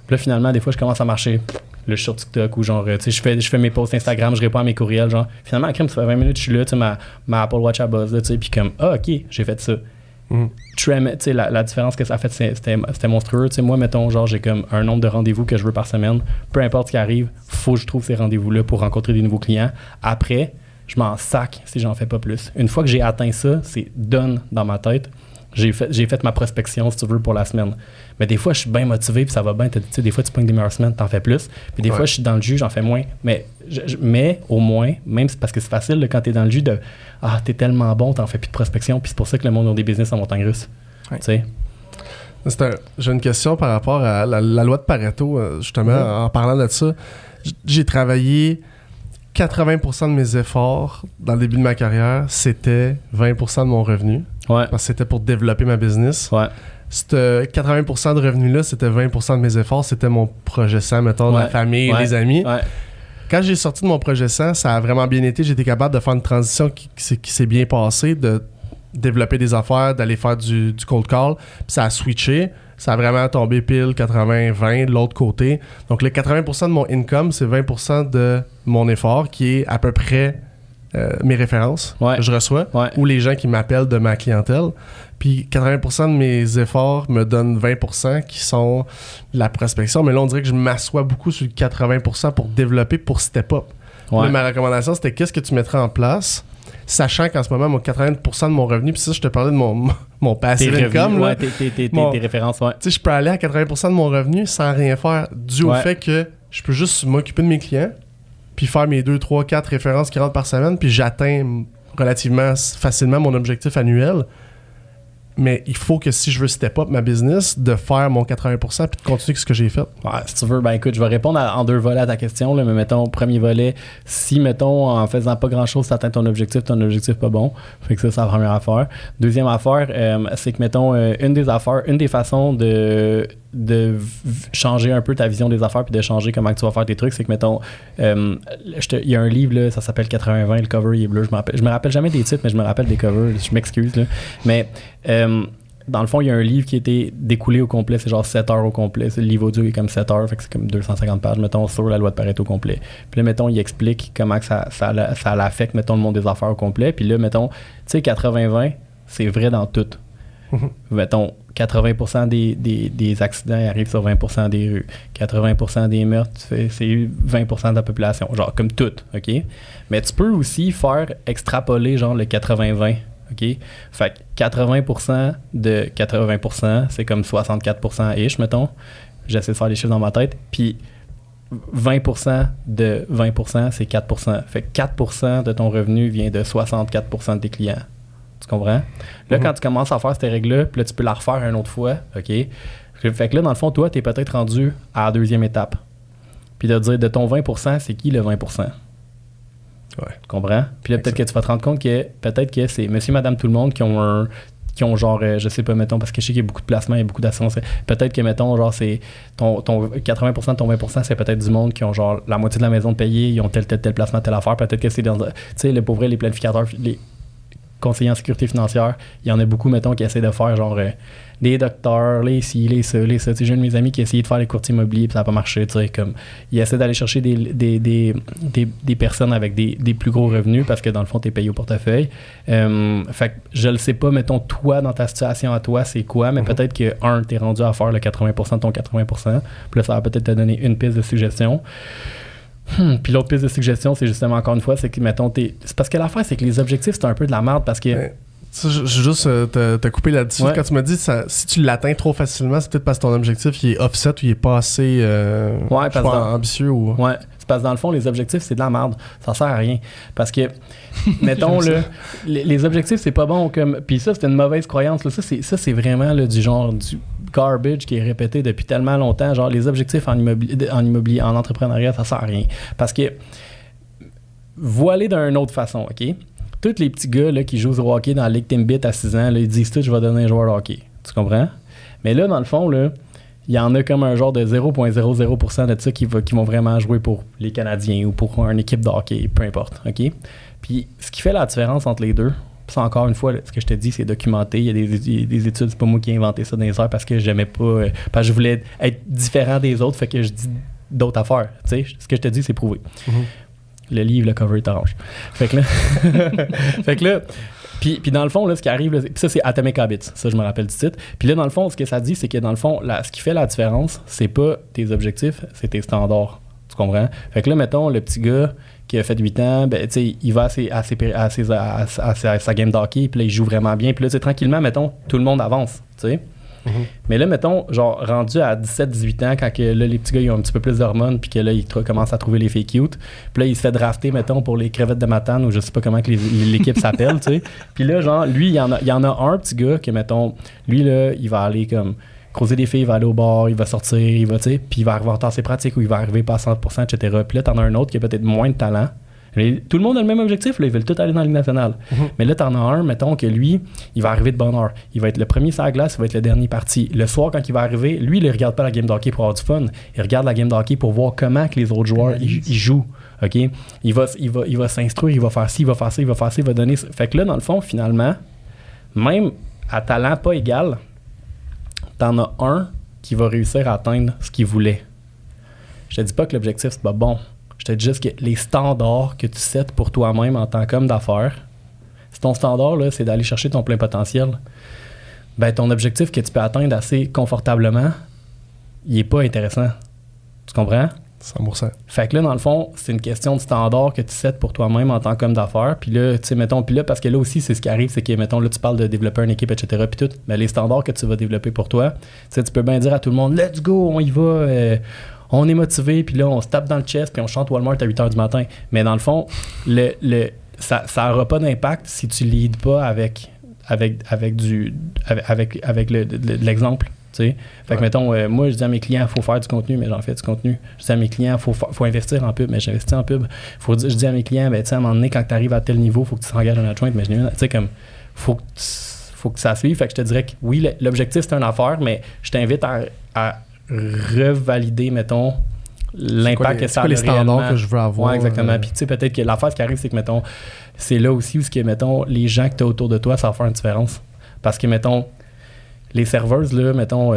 Puis là, finalement, des fois, je commence à marcher. Là, je suis sur TikTok ou genre, tu sais, je fais mes posts Instagram, je réponds à mes courriels, genre, finalement, à crème, ça fait 20 minutes, je suis là, tu sais, ma Apple Watch à buzz, tu sais, puis comme, OK, j'ai fait ça. Tu sais, la différence que ça a fait, c'était monstrueux, tu sais, moi, mettons, genre, j'ai comme un nombre de rendez-vous que je veux par semaine, peu importe ce qui arrive, faut que je trouve ces rendez-vous-là pour rencontrer des nouveaux clients. Après, je m'en sac si j'en fais pas plus. Une fois que j'ai atteint ça, c'est done dans ma tête. J'ai fait ma prospection, si tu veux, pour la semaine. Mais des fois, je suis bien motivé, puis ça va bien. Tu sais, des fois, tu pognes des meilleures semaines, t'en fais plus. Puis des fois, je suis dans le jus, j'en fais moins. Mais au moins, même parce que c'est facile, là, quand t'es dans le jus, t'es tellement bon, t'en fais plus de prospection. Puis c'est pour ça que le monde a des business en montagne russe. Tu sais. J'ai une question par rapport à la loi de Pareto, justement, en parlant de ça. J'ai travaillé 80% de mes efforts dans le début de ma carrière, c'était 20% de mon revenu. Ouais. Parce que c'était pour développer ma business. Ouais. Ce 80% de revenus-là, c'était 20% de mes efforts. C'était mon projet 100, mettons, la famille, les amis. Ouais. Quand j'ai sorti de mon projet 100, ça a vraiment bien été. J'ai été capable de faire une transition qui s'est bien passée, de développer des affaires, d'aller faire du cold call. Puis ça a switché. Ça a vraiment tombé pile 80-20 de l'autre côté. Donc, le 80% de mon income, c'est 20% de mon effort, qui est à peu près mes références que je reçois ou les gens qui m'appellent de ma clientèle. Puis 80% de mes efforts me donnent 20% qui sont la prospection. Mais là, on dirait que je m'assois beaucoup sur le 80% pour développer, pour step up. Ouais. Ma recommandation, c'était qu'est-ce que tu mettrais en place, sachant qu'en ce moment, 80% de mon revenu, puis ça, je te parlais de mon passive income. Ouais, tes références, ouais. Tu sais, je peux aller à 80% de mon revenu sans rien faire, dû au fait que je peux juste m'occuper de mes clients, puis faire mes 2, 3, 4 références qui rentrent par semaine, puis j'atteins relativement facilement mon objectif annuel. Mais il faut que si je veux step up ma business, de faire mon 80% puis de continuer ce que j'ai fait. Ouais, si tu veux, ben écoute, je vais répondre en 2 volets à ta question. Là, mais mettons, premier volet, si, mettons, en faisant pas grand-chose, tu atteins ton objectif pas bon. Fait que ça, c'est la première affaire. Deuxième affaire, c'est que, mettons, une des façons de changer un peu ta vision des affaires puis de changer comment tu vas faire tes trucs, c'est que, mettons, il y a un livre, là, ça s'appelle 80-20, le cover il est bleu, je me rappelle jamais des titres, mais je me rappelle des covers, je m'excuse, là. Mais dans le fond, il y a un livre qui a été découlé au complet, c'est genre 7 heures au complet, le livre audio est comme 7 heures, fait que c'est comme 250 pages, mettons, sur la loi de Pareto au complet. Puis là, mettons, il explique comment que ça l'affecte, mettons, le monde des affaires au complet. Puis là, mettons, tu sais, 80-20, c'est vrai dans tout. Mettons, 80% des accidents arrivent sur 20% des rues. 80% des meurtres, c'est 20% de la population. Genre, comme tout, OK? Mais tu peux aussi faire extrapoler, genre, le 80-20, OK? Fait que 80% de 80%, c'est comme 64%-ish, mettons. J'essaie de faire les chiffres dans ma tête. Puis 20% de 20%, c'est 4%. Fait que 4% de ton revenu vient de 64% de tes clients. Tu comprends? Là, quand tu commences à faire ces règles-là, puis là, tu peux la refaire une autre fois, OK? Fait que là, dans le fond, toi, tu es peut-être rendu à la deuxième étape. Puis de dire, de ton 20%, c'est qui le 20%? Ouais. Tu comprends? Puis là, peut-être que tu vas te rendre compte que peut-être que c'est monsieur, madame, tout le monde qui ont genre, je sais pas, mettons, parce que je sais qu'il y a beaucoup de placements, il y a beaucoup d'assurances. Peut-être que, mettons, genre, c'est ton 80% de ton 20%, c'est peut-être du monde qui ont, genre, la moitié de la maison de payer, ils ont tel placement, telle affaire. Peut-être que c'est dans, tu sais, le pauvre, les planificateurs, les conseillers en sécurité financière, il y en a beaucoup, mettons, qui essaient de faire, genre, des docteurs, les ci, les ça. Tu sais, j'ai un de mes amis qui a essayé de faire les courtiers immobiliers, puis ça n'a pas marché, tu sais, comme, il essaie d'aller chercher des personnes avec des plus gros revenus, parce que, dans le fond, t'es payé au portefeuille. Fait que, je le sais pas, mettons, toi, dans ta situation à toi, c'est quoi, mais peut-être que, t'es rendu à faire le 80% de ton 80%, puis là, ça va peut-être te donner une piste de suggestion. Puis l'autre piste de suggestion, c'est justement, encore une fois, c'est que, mettons, c'est parce que l'affaire, c'est que les objectifs, c'est un peu de la merde parce que Ça, je juste te couper là-dessus. Quand tu m'as dit si tu l'atteins trop facilement, c'est peut-être parce que ton objectif il est offset ou il est pas assez ambitieux. Ou... Ouais, c'est parce que dans le fond, les objectifs, c'est de la merde. Ça sert à rien. Parce que, mettons, là, les objectifs, c'est pas bon comme. Puis ça, c'est une mauvaise croyance. Là. Ça, c'est vraiment là, du genre du garbage qui est répété depuis tellement longtemps. Genre, les objectifs en immobilier, en entrepreneuriat, ça sert à rien. Parce que, voiler d'une autre façon, OK? Tous les petits gars là, qui jouent au hockey dans la Ligue Timbit à 6 ans, là, ils disent tout, je vais devenir joueur de hockey. Tu comprends? Mais là, dans le fond, là, il y en a comme un genre de 0,00% de ça qui vont vraiment jouer pour les Canadiens ou pour une équipe de hockey, peu importe. OK? Puis ce qui fait la différence entre les deux, ça encore une fois, là, ce que je te dis, c'est documenté. Il y a des études, c'est pas moi qui ai inventé ça dans les heures parce que j'aimais pas. Parce que je voulais être différent des autres, fait que je dis d'autres affaires. Tu sais, ce que je te dis, c'est prouvé. Mm-hmm. Le livre, le cover est orange. Fait que là, puis dans le fond, là, ce qui arrive, là, ça, c'est Atomic Habits. Ça, je me rappelle du titre. Puis là, dans le fond, ce que ça dit, c'est que dans le fond, ce qui fait la différence, c'est pas tes objectifs, c'est tes standards. Tu comprends? Fait que là, mettons, le petit gars qui a fait 8 ans, ben, tu sais, il va à sa game d'hockey, puis là, il joue vraiment bien. Puis là, tu sais, tranquillement, mettons, tout le monde avance, tu sais. Mm-hmm. Mais là, mettons, genre, rendu à 17-18 ans, quand que, là, les petits gars, ils ont un petit peu plus d'hormones, puis que là, ils commencent à trouver les filles cute. Puis là, il se fait drafter, mettons, pour les crevettes de Matane, ou je sais pas comment que l'équipe s'appelle, tu sais. Puis là, genre, lui, il y en a un petit gars que, mettons, lui, là, il va aller comme croiser des filles, il va aller au bar, il va sortir, il va, tu sais, puis il va arriver en temps ses pratiques, ou il va arriver pas à 100%, etc. Puis là, t'en as un autre qui a peut-être moins de talent. Tout le monde a le même objectif, là, ils veulent tous aller dans la Ligue nationale. Mm-hmm. Mais là, t'en as un, mettons que lui, il va arriver de bonne heure. Il va être le premier sur la glace, il va être le dernier parti. Le soir, quand il va arriver, lui, il ne regarde pas la game de hockey pour avoir du fun. Il regarde la game de hockey pour voir comment que les autres joueurs ils jouent. OK? Il va s'instruire, il va faire ci, il va faire ça, il va donner ça. Fait que là, dans le fond, finalement, même à talent pas égal, t'en as un qui va réussir à atteindre ce qu'il voulait. Je te dis pas que l'objectif, c'est pas bon. Je te dis juste que les standards que tu sets pour toi-même en tant qu'homme d'affaires, si ton standard, là, c'est d'aller chercher ton plein potentiel, ben ton objectif que tu peux atteindre assez confortablement, il est pas intéressant. Tu comprends? 100%. Fait que là, dans le fond, c'est une question de standard que tu sets pour toi-même en tant qu'homme d'affaires. Puis là, tu sais, mettons, parce que là aussi, c'est ce qui arrive, c'est que, mettons, là, tu parles de développer une équipe, etc., puis tout, mais les standards que tu vas développer pour toi, tu sais, tu peux bien dire à tout le monde, let's go, on y va, on est motivé, puis là, on se tape dans le chest, puis on chante Walmart à 8h du matin. Mais dans le fond, ça n'aura pas d'impact si tu ne leads pas avec l'exemple. Tu sais? Fait que, mettons, moi, je dis à mes clients, il faut faire du contenu, mais j'en fais du contenu. Je dis à mes clients, il faut investir en pub, mais j'investis en pub. Je dis à mes clients, ben, tu sais, à un moment donné, quand tu arrives à tel niveau, il faut que tu t'engages en adjointe, mais tu sais, comme, faut que ça suive. Fait que je te dirais que oui, l'objectif, c'est une affaire, mais je t'invite à revalider, mettons, l'impact que ça a. C'est quoi les standards que je veux avoir? Oui, exactement. Puis, tu sais, peut-être que l'affaire, ce qui arrive, c'est que, mettons, c'est là aussi où, mettons, les gens que tu as autour de toi, ça va faire une différence. Parce que, mettons, les serveuses, là, mettons,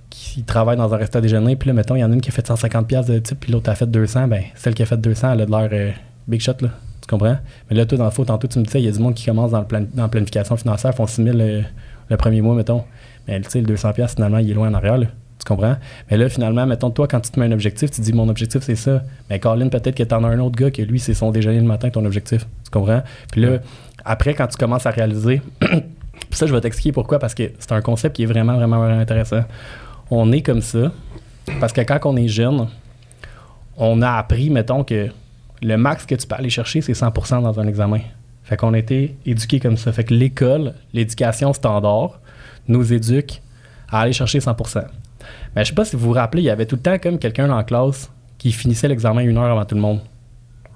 qui travaillent dans un restaurant à déjeuner, puis là, mettons, il y en a une qui a fait 150$ de type, puis l'autre a fait 200$, ben, celle qui a fait 200$, elle a de l'air big shot, là. Tu comprends? Mais là, toi, dans le fond, tantôt, tu me disais, il y a du monde qui commence dans la planification financière, font 6 000 le premier mois, mettons. Mais, tu sais, le 200$, finalement, il est loin en arrière, là. Tu comprends? Mais là, finalement, mettons, toi, quand tu te mets un objectif, tu dis, mon objectif, c'est ça. Mais Colin, peut-être que t'en as un autre gars que lui, c'est son déjeuner le matin, ton objectif. Tu comprends? Puis là, après, quand tu commences à réaliser... Puis ça, je vais t'expliquer pourquoi, parce que c'est un concept qui est vraiment, vraiment, vraiment intéressant. On est comme ça, parce que quand on est jeune, on a appris, mettons, que le max que tu peux aller chercher, c'est 100% dans un examen. Fait qu'on a été éduqués comme ça. Fait que l'école, l'éducation standard, nous éduque à aller chercher 100%. Mais je sais pas si vous vous rappelez, il y avait tout le temps comme quelqu'un dans la classe qui finissait l'examen 1 heure avant tout le monde.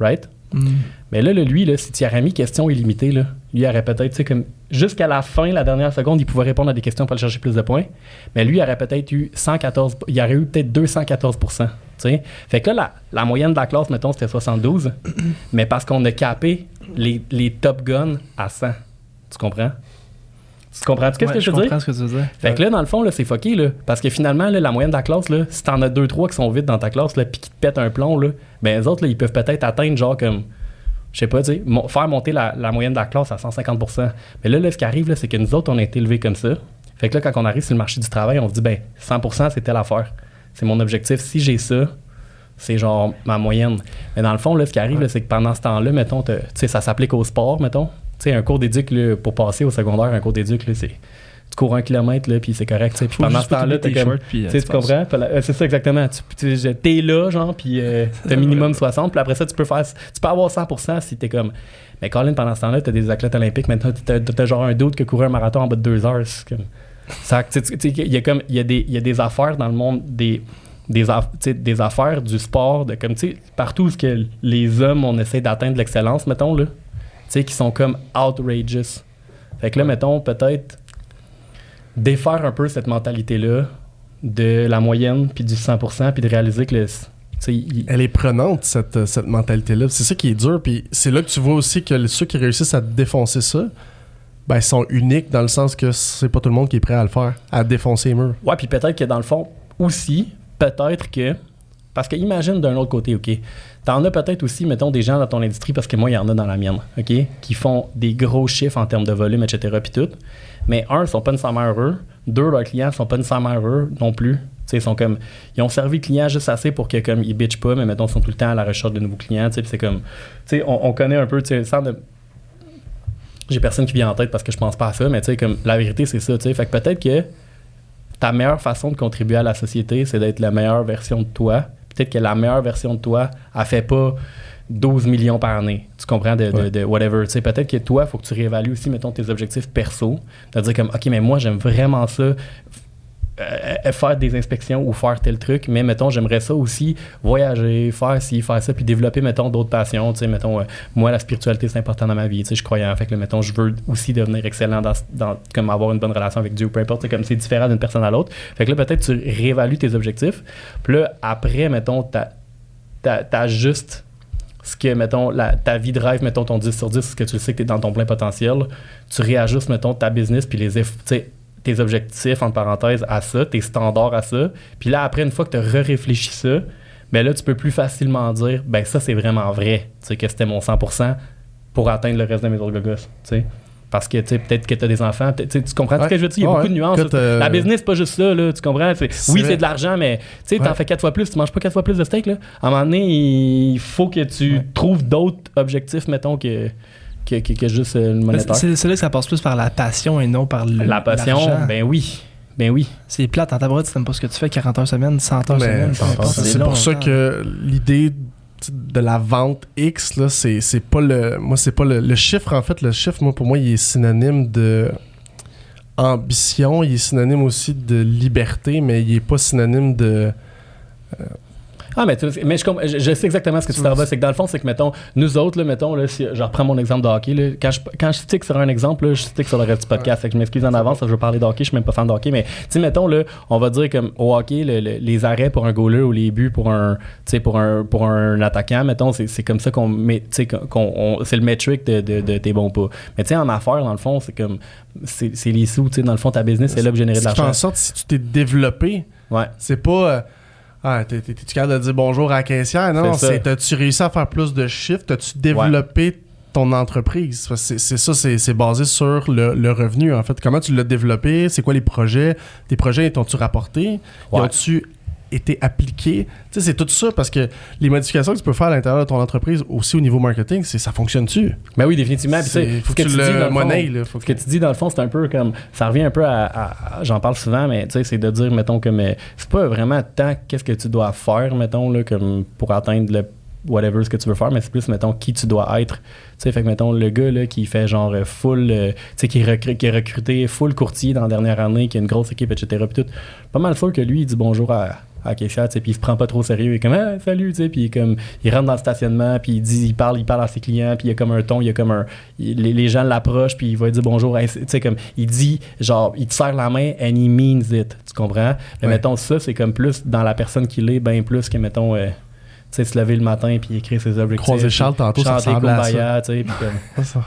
Right? Mm. Mais là, lui, là, si tu aurais mis question illimitée, là, lui, il aurait peut-être, tu sais, comme jusqu'à la fin, la dernière seconde, il pouvait répondre à des questions pour aller chercher plus de points. Mais lui, il aurait peut-être eu 114, il aurait eu peut-être 214%. Tu sais? Fait que là, la moyenne de la classe, mettons, c'était 72. Mais parce qu'on a capé les top guns à 100. Tu comprends? Tu comprends-tu qu'est-ce que je veux dire? Je comprends ce que tu veux dire. Fait que là, dans le fond, là, c'est fucké, là. Parce que finalement, là, la moyenne de la classe, là, si t'en as 2-3 qui sont vides dans ta classe, là, puis qui te pètent un plomb, là, ben, les autres, là, ils peuvent peut-être atteindre, genre, comme, je sais pas, tu sais, faire monter la moyenne de la classe à 150%. Mais là, ce qui arrive, là, c'est que nous autres, on a été élevés comme ça. Fait que là, quand on arrive sur le marché du travail, on se dit, ben, 100%, c'est telle affaire. C'est mon objectif. Si j'ai ça, c'est genre ma moyenne. Mais dans le fond, là, ce qui arrive, là, c'est que pendant ce temps-là, mettons, tu sais, ça s'applique au sport, mettons. Tu sais, un cours d'éduc, là, pour passer au secoundaire, un cours d'éduc, là, c'est... Tu cours 1 kilomètre, là, puis c'est correct, tu sais. Puis pendant ce temps-là, t'es comme... Tu sais, tu comprends? C'est ça, exactement. T'es là, genre, puis t'as minimum 60, puis après ça, tu peux avoir 100% si t'es comme... Mais Colin, pendant ce temps-là, t'as des athlètes olympiques, maintenant, t'as genre un doute qui a couru un marathon en bas de 2 heures. C'est comme... Il y a des affaires dans le monde des affaires du sport, de comme, tu sais, partout où que les hommes, on essaie d'atteindre l'excellence, mettons, là, tu sais, qui sont comme outrageous. Fait que là, mettons, peut-être défaire un peu cette mentalité-là de la moyenne, puis du 100%, puis de réaliser que elle est prenante, cette mentalité-là. C'est ça qui est dur, puis c'est là que tu vois aussi que ceux qui réussissent à défoncer ça, ben, ils sont uniques dans le sens que c'est pas tout le monde qui est prêt à le faire, à défoncer les murs. Ouais, puis peut-être que dans le fond, aussi, peut-être que... Parce que imagine d'un autre côté, OK, t'en as peut-être aussi, mettons, des gens dans ton industrie, parce que moi, il y en a dans la mienne, OK, qui font des gros chiffres en termes de volume, etc., puis tout. Mais un, ils sont pas nécessairement heureux. Deux, leurs clients sont pas nécessairement heureux non plus. T'sais, ils ont servi le client juste assez pour que comme ils bitchent pas, mais mettons, ils sont tout le temps à la recherche de nouveaux clients. Puis c'est comme, on connaît un peu, sans de... J'ai personne qui vient en tête parce que je pense pas à ça, mais comme la vérité, c'est ça. Fait que peut-être que ta meilleure façon de contribuer à la société, c'est d'être la meilleure version de toi. Peut-être que la meilleure version de toi, elle fait pas 12 millions par année. Tu comprends de whatever. T'sais, peut-être que toi, il faut que tu réévalues aussi, mettons, tes objectifs perso. De dire comme, OK, mais moi, j'aime vraiment ça. Faire des inspections ou faire tel truc, mais mettons, j'aimerais ça aussi voyager, faire ci, faire ça, puis développer, mettons, d'autres passions. Tu sais, mettons, moi, la spiritualité, c'est important dans ma vie. Tu sais, je crois en fait que, mettons, je veux aussi devenir excellent dans comme avoir une bonne relation avec Dieu, peu importe. C'est comme c'est différent d'une personne à l'autre. Fait que là, peut-être, tu réévalues tes objectifs. Puis là, après, mettons, t'ajustes ce que, mettons, ta vie de rêve, mettons, ton 10 sur 10, ce que tu sais que t'es dans ton plein potentiel. Tu réajustes, mettons, ta business, puis tes objectifs, entre parenthèses, à ça, tes standards à ça. Puis là, après, une fois que tu as réfléchi ça, ben là, tu peux plus facilement dire, ben ça, c'est vraiment vrai, tu sais, que c'était mon 100% pour atteindre le reste de mes autres gogos, tu sais. Parce que, tu sais, peut-être que tu as des enfants, tu comprends ce que je veux dire? Il y a beaucoup de nuances. La business, c'est pas juste ça, là, tu comprends? C'est de l'argent, mais tu sais, t'en fais 4 fois plus, tu manges pas 4 fois plus de steak, là. À un moment donné, il faut que tu trouves d'autres objectifs, mettons, que juste le monétaire. C'est là que ça passe plus par la passion et non par la passion, l'argent. Ben oui. C'est plate, en tabarouette, tu n'aimes pas ce que tu fais, 40 heures semaine, 100 heures semaine. C'est pour ça que l'idée de la vente X, là, c'est pas le... Moi, c'est pas le chiffre, en fait. Le chiffre, moi, pour moi, il est synonyme de ambition, il est synonyme aussi de liberté, mais il est pas synonyme de... mais je sais exactement ce que tu t'en vas. C'est que dans le fond, c'est que, mettons, nous autres, là, mettons, là, si je reprends mon exemple de hockey, là, quand je stick sur un exemple, là, je stick sur le reste du podcast. Fait que je m'excuse en avance, je veux parler de hockey, je suis même pas fan de hockey, mais, tu sais, mettons, là, on va dire comme au hockey, les arrêts pour un goaler ou les buts pour un attaquant, mettons, c'est comme ça qu'on met, tu sais, c'est le metric de t'es bon pas. Mais, tu sais, en affaires, dans le fond, c'est comme, c'est les sous, tu sais, dans le fond, ta business, c'est là pour générer de l'argent. Tu fais en sorte, si tu t'es développé, c'est pas... t'es-tu capable de dire bonjour à la caissière? Non, t'as-tu réussi à faire plus de chiffres? T'as-tu développé ton entreprise? C'est basé sur le revenu, en fait. Comment tu l'as développé? C'est quoi les projets? Tes projets, t'ont-tu rapporté? Ont-tu été appliqués? Tu sais, c'est tout ça, parce que les modifications que tu peux faire à l'intérieur de ton entreprise, aussi au niveau marketing, ça fonctionne-tu? Ben oui, définitivement. Faut que tu le monnaies. Ce que tu dis, dans le fond, c'est un peu comme... Ça revient un peu à j'en parle souvent, mais tu sais, c'est de dire, mettons, comme... c'est pas vraiment tant qu'est-ce que tu dois faire, mettons, là, comme pour atteindre le whatever ce que tu veux faire, mais c'est plus, mettons, qui tu dois être. Tu sais, fait que, mettons, le gars, là, qui fait genre full... tu sais, qui est recruté full courtier dans la dernière année, qui a une grosse équipe, etc. Puis tout. Pas mal sûr que lui, il dit bonjour à caissière, tu sais, puis il se prend pas trop sérieux, il est comme salut, tu sais, puis comme il rentre dans le stationnement, puis il parle à ses clients, puis il y a comme un ton, il y a comme un les gens l'approchent, puis il va dire bonjour, tu sais, comme il dit genre il te serre la main and he means it, tu comprends? Mais mettons ça, c'est comme plus dans la personne qu'il est, bien plus que mettons tu sais, se lever le matin puis écrire ses objectifs. Croiser Charles tantôt, ça ressemble à ça. Tu sais, puis comme ça.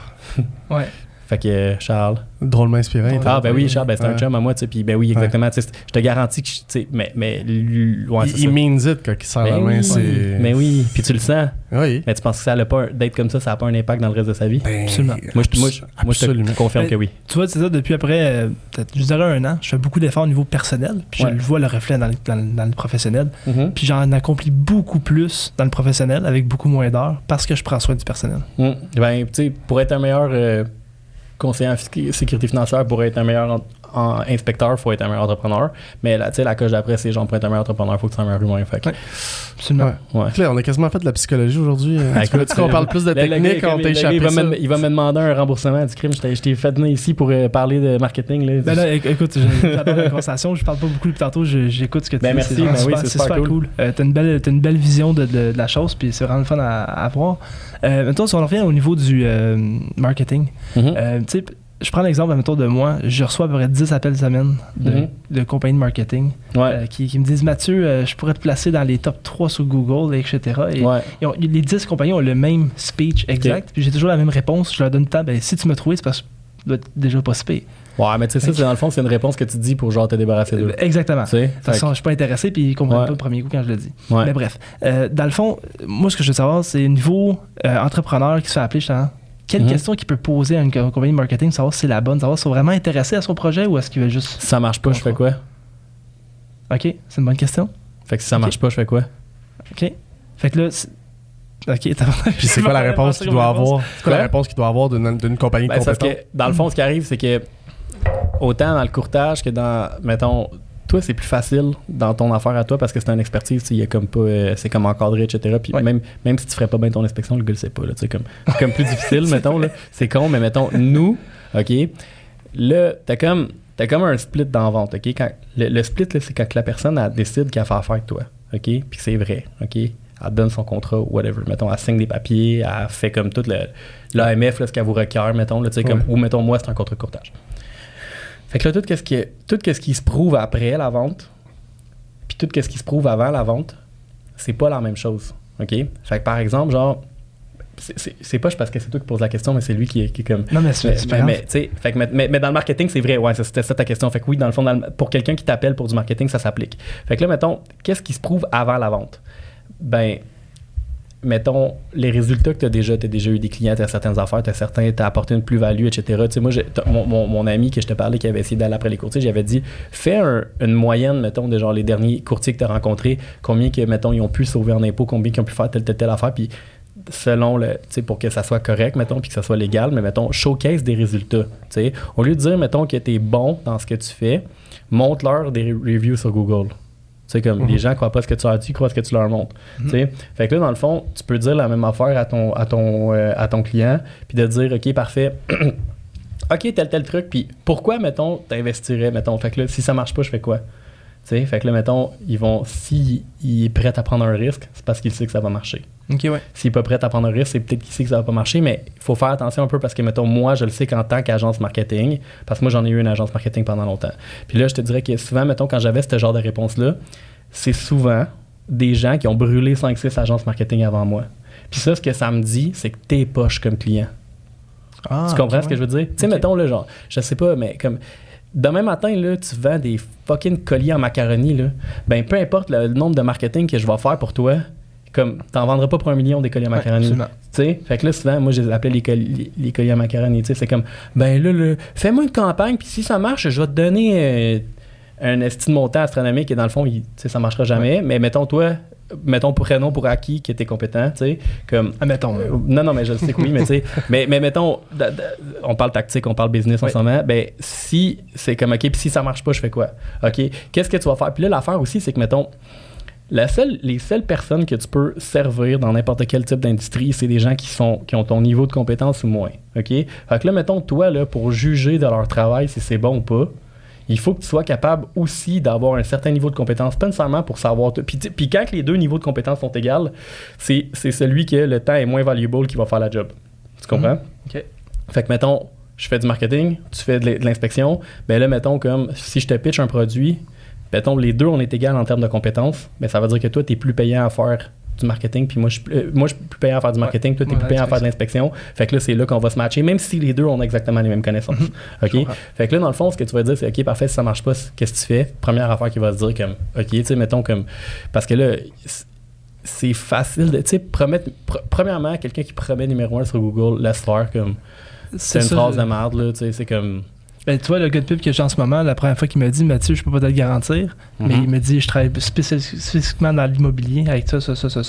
Ouais. Fait que Charles. Drôlement inspiré. Ben oui, Charles, c'est un chum à moi, tu sais. Puis ben oui, exactement. Je te garantis que, tu sais, mais il means it quand il serre la main, c'est. Mais oui, puis tu le sens. Oui. Mais tu penses que ça n'a pas d'être comme ça n'a pas un impact dans le reste de sa vie? Absolument. Moi, je te confirme que oui. Tu vois, c'est ça, depuis après, peut-être, je dirais 1 an, je fais beaucoup d'efforts au niveau personnel, puis je le vois le reflet dans le professionnel. Puis j'en accomplis beaucoup plus dans le professionnel avec beaucoup moins d'heures parce que je prends soin du personnel. Ben, tu sais, pour être un meilleur conseiller en sécurité financière pour être un meilleur inspecteur, il faut être un meilleur entrepreneur. Mais là, la coche d'après, c'est genre pour être un meilleur entrepreneur, il faut que tu sois un meilleur humain. Fait. Absolument. Ouais. Claire, on a quasiment fait de la psychologie aujourd'hui. Écoute, on parle plus de technique, on t'a échappé il va me demander un remboursement du crime. Je t'ai fait venir ici pour parler de marketing. Là. Écoute, j'adore la conversation. Je parle pas beaucoup depuis tantôt. J'écoute ce que tu dis. Merci. C'est super cool. T'as une belle vision de la chose, puis c'est vraiment le fun à voir. Maintenant, si on revient au niveau du marketing, tu sais, je prends l'exemple de moi, je reçois à peu près 10 appels semaine de compagnies de marketing qui me disent Mathieu, je pourrais te placer dans les top 3 sur Google, etc. Et les 10 compagnies ont le même speech exact, puis j'ai toujours la même réponse. Je leur donne le temps, si tu m'as trouvé, c'est parce que tu dois déjà pas spé. Ouais, mais tu sais, ça, c'est dans le fond, c'est une réponse que tu dis pour genre te débarrasser d'eux. Exactement. De toute façon, je suis pas intéressé, puis ils comprennent pas le premier coup quand je le dis. Mais bref, dans le fond, moi, ce que je veux savoir, c'est au niveau entrepreneur qui se fait appeler, justement. Quelle question qu'il peut poser à une compagnie de marketing, savoir si c'est la bonne, savoir s'ils sont vraiment intéressés à son projet ou est-ce qu'ils veulent juste... Si ça marche pas, je fais quoi? OK, c'est une bonne question. Fait que si ça marche pas, je fais quoi? OK. Fait que là... OK, puis c'est quoi la réponse qu'il doit avoir? C'est quoi la réponse qu'il doit avoir d'une compagnie compétente? Parce que, dans le fond, ce qui arrive, c'est que autant dans le courtage que dans, mettons... Toi, c'est plus facile dans ton affaire à toi parce que c'est une expertise, il y a comme pas, c'est comme encadré, etc. Puis même si tu ferais pas bien ton inspection, le gars le sait pas. Là, c'est comme plus difficile, mettons. Là. C'est con, mais mettons, nous, OK, là, t'as comme un split dans la vente, OK? Quand, le split, là, c'est quand la personne elle décide qu'elle fait affaire avec toi, OK? Puis c'est vrai, OK? Elle donne son contrat, whatever. Mettons, elle signe des papiers, elle fait comme tout l'AMF, ce qu'elle vous requiert, mettons, là, comme, ou mettons, moi, c'est un contrat de courtage. Fait que là, tout ce qui se prouve après la vente, puis tout ce qui se prouve avant la vente, c'est pas la même chose, OK? Fait que par exemple, genre, c'est pas parce que c'est toi qui pose la question, mais c'est lui qui est comme... Non, mais c'est pas grave. Mais dans le marketing, c'est vrai, ouais, c'était ça ta question. Fait que oui, dans le fond, pour quelqu'un qui t'appelle pour du marketing, ça s'applique. Fait que là, mettons, qu'est-ce qui se prouve avant la vente? Ben... Mettons, les résultats que tu as déjà eu des clients, tu as certaines affaires, tu as apporté une plus-value, etc. Tu sais, moi, mon ami que je te parlais qui avait essayé d'aller après les courtiers, j'avais dit, fais une moyenne, mettons, de genre les derniers courtiers que tu as rencontrés, combien que, mettons, ils ont pu sauver en impôts, combien qu'ils ont pu faire telle affaire, puis selon tu sais, pour que ça soit correct, mettons, puis que ça soit légal, mais mettons, showcase des résultats, tu sais. Au lieu de dire, mettons, que tu es bon dans ce que tu fais, montre-leur des reviews sur Google. Tu sais, comme les gens croient pas ce que tu leur dis, ils croient ce que tu leur montres. Tu sais, fait que là, dans le fond, tu peux dire la même affaire à ton client, puis de dire, OK, parfait, OK, tel truc, puis pourquoi, mettons, t'investirais, mettons, fait que là, si ça marche pas, je fais quoi? Tu sais, fait que là, mettons, s'il est prêt à prendre un risque, c'est parce qu'il sait que ça va marcher. OK, ouais. S'il n'est pas prêt à prendre un risque, c'est peut-être qu'il sait que ça va pas marcher, mais il faut faire attention un peu parce que, mettons, moi, je le sais qu'en tant qu'agence marketing, parce que moi, j'en ai eu une agence marketing pendant longtemps. Puis là, je te dirais que souvent, mettons, quand j'avais ce genre de réponse-là, c'est souvent des gens qui ont brûlé 5-6 agences marketing avant moi. Puis ça, ce que ça me dit, c'est que t'es poche comme client. Tu comprends ce que je veux dire? Tu sais, mettons, là, genre, je sais pas, mais comme... Demain matin, là, tu vends des fucking colliers en macaroni, là. Ben, peu importe le nombre de marketing que je vais faire pour toi, comme, t'en vendras pas pour 1 million des colliers en macaroni. Tu sais, fait que là, souvent, moi, je les appelais les colliers en macaroni. Tu sais, c'est comme, ben là, fais-moi une campagne, puis si ça marche, je vais te donner un estime montant astronomique et dans le fond, ça marchera jamais. Mais mettons, toi, prénom pour acquis que t'es compétent, tu sais, comme... mettons. Non, mais je le sais que oui, mais tu sais, mais mettons, on parle tactique, on parle business en ce moment, ben si c'est comme, OK, puis si ça marche pas, je fais quoi? OK, qu'est-ce que tu vas faire? Puis là, l'affaire aussi, c'est que, mettons, les seules personnes que tu peux servir dans n'importe quel type d'industrie, c'est des gens qui ont ton niveau de compétence ou moins, OK? Fait que là, mettons, toi, là, pour juger de leur travail si c'est bon ou pas, il faut que tu sois capable aussi d'avoir un certain niveau de compétence, pas nécessairement pour savoir... Puis quand les deux niveaux de compétence sont égaux, c'est celui que le temps est moins valuable qui va faire la job. Tu comprends? OK. Fait que, mettons, je fais du marketing, tu fais de l'inspection, ben là, mettons, comme si je te pitch un produit, mettons, les deux, on est égal en termes de compétences, ben ça veut dire que toi, tu es plus payant à faire du marketing, puis moi, je suis plus payant à faire du marketing, toi, tu es plus payant à faire de l'inspection. Fait que là, c'est là qu'on va se matcher, même si les deux ont exactement les mêmes connaissances. OK? Fait que là, dans le fond, ce que tu vas dire, c'est OK, parfait, si ça marche pas, qu'est-ce que tu fais? Première affaire qui va se dire, comme, OK, tu sais, mettons, comme, parce que là, c'est facile de, tu sais, promettre, premièrement, quelqu'un qui promet numéro 1 sur Google, laisse faire, comme, c'est une phrase de merde, là, tu sais, c'est comme, Ben, tu vois, le gars de pub que j'ai en ce moment, la première fois qu'il m'a dit, Mathieu, je peux pas te le garantir, mais il me dit, je travaille spécifiquement dans l'immobilier avec ça.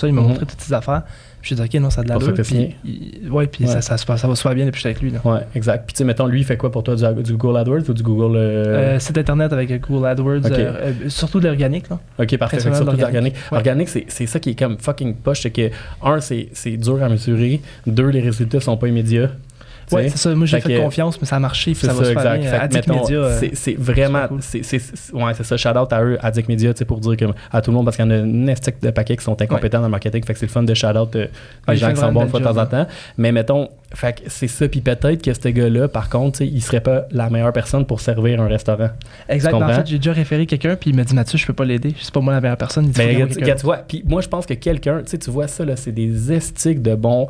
Il m'a montré toutes ses affaires. Puis je dis, OK, non, ça a de l'allure. Puis ça va super bien depuis que je suis avec lui. Là. Ouais, exact. Puis tu sais, mettons, lui, il fait quoi pour toi, du Google AdWords ou du Google... Site Internet avec Google AdWords, surtout de l'organique. Là. OK, parfait. Surtout de l'organique. Organique, c'est ça qui est comme fucking poche. C'est que, un, c'est dur à mesurer. Deux, les résultats sont pas immédiats. Oui, c'est ça. Moi, j'ai fait confiance, mais ça a marché. Puis ça va super bien. Addict Media. C'est vraiment... Cool. C'est ça. Shout-out à eux, Addict Media, pour dire à tout le monde, parce qu'il y en a une estique de paquets qui sont incompétents dans le marketing. Fait que c'est le fun de shout-out les gens qui sont bons de fois de temps en temps. Mais mettons, fait que c'est ça. Puis peut-être que ce gars-là, par contre, il serait pas la meilleure personne pour servir un restaurant. Exactement. En fait, j'ai déjà référé quelqu'un, puis il m'a dit, Mathieu, je peux pas l'aider. C'est pas moi la meilleure personne. Tu vois, puis moi, je pense que quelqu'un, tu vois ça, là, c'est des estiques de bons...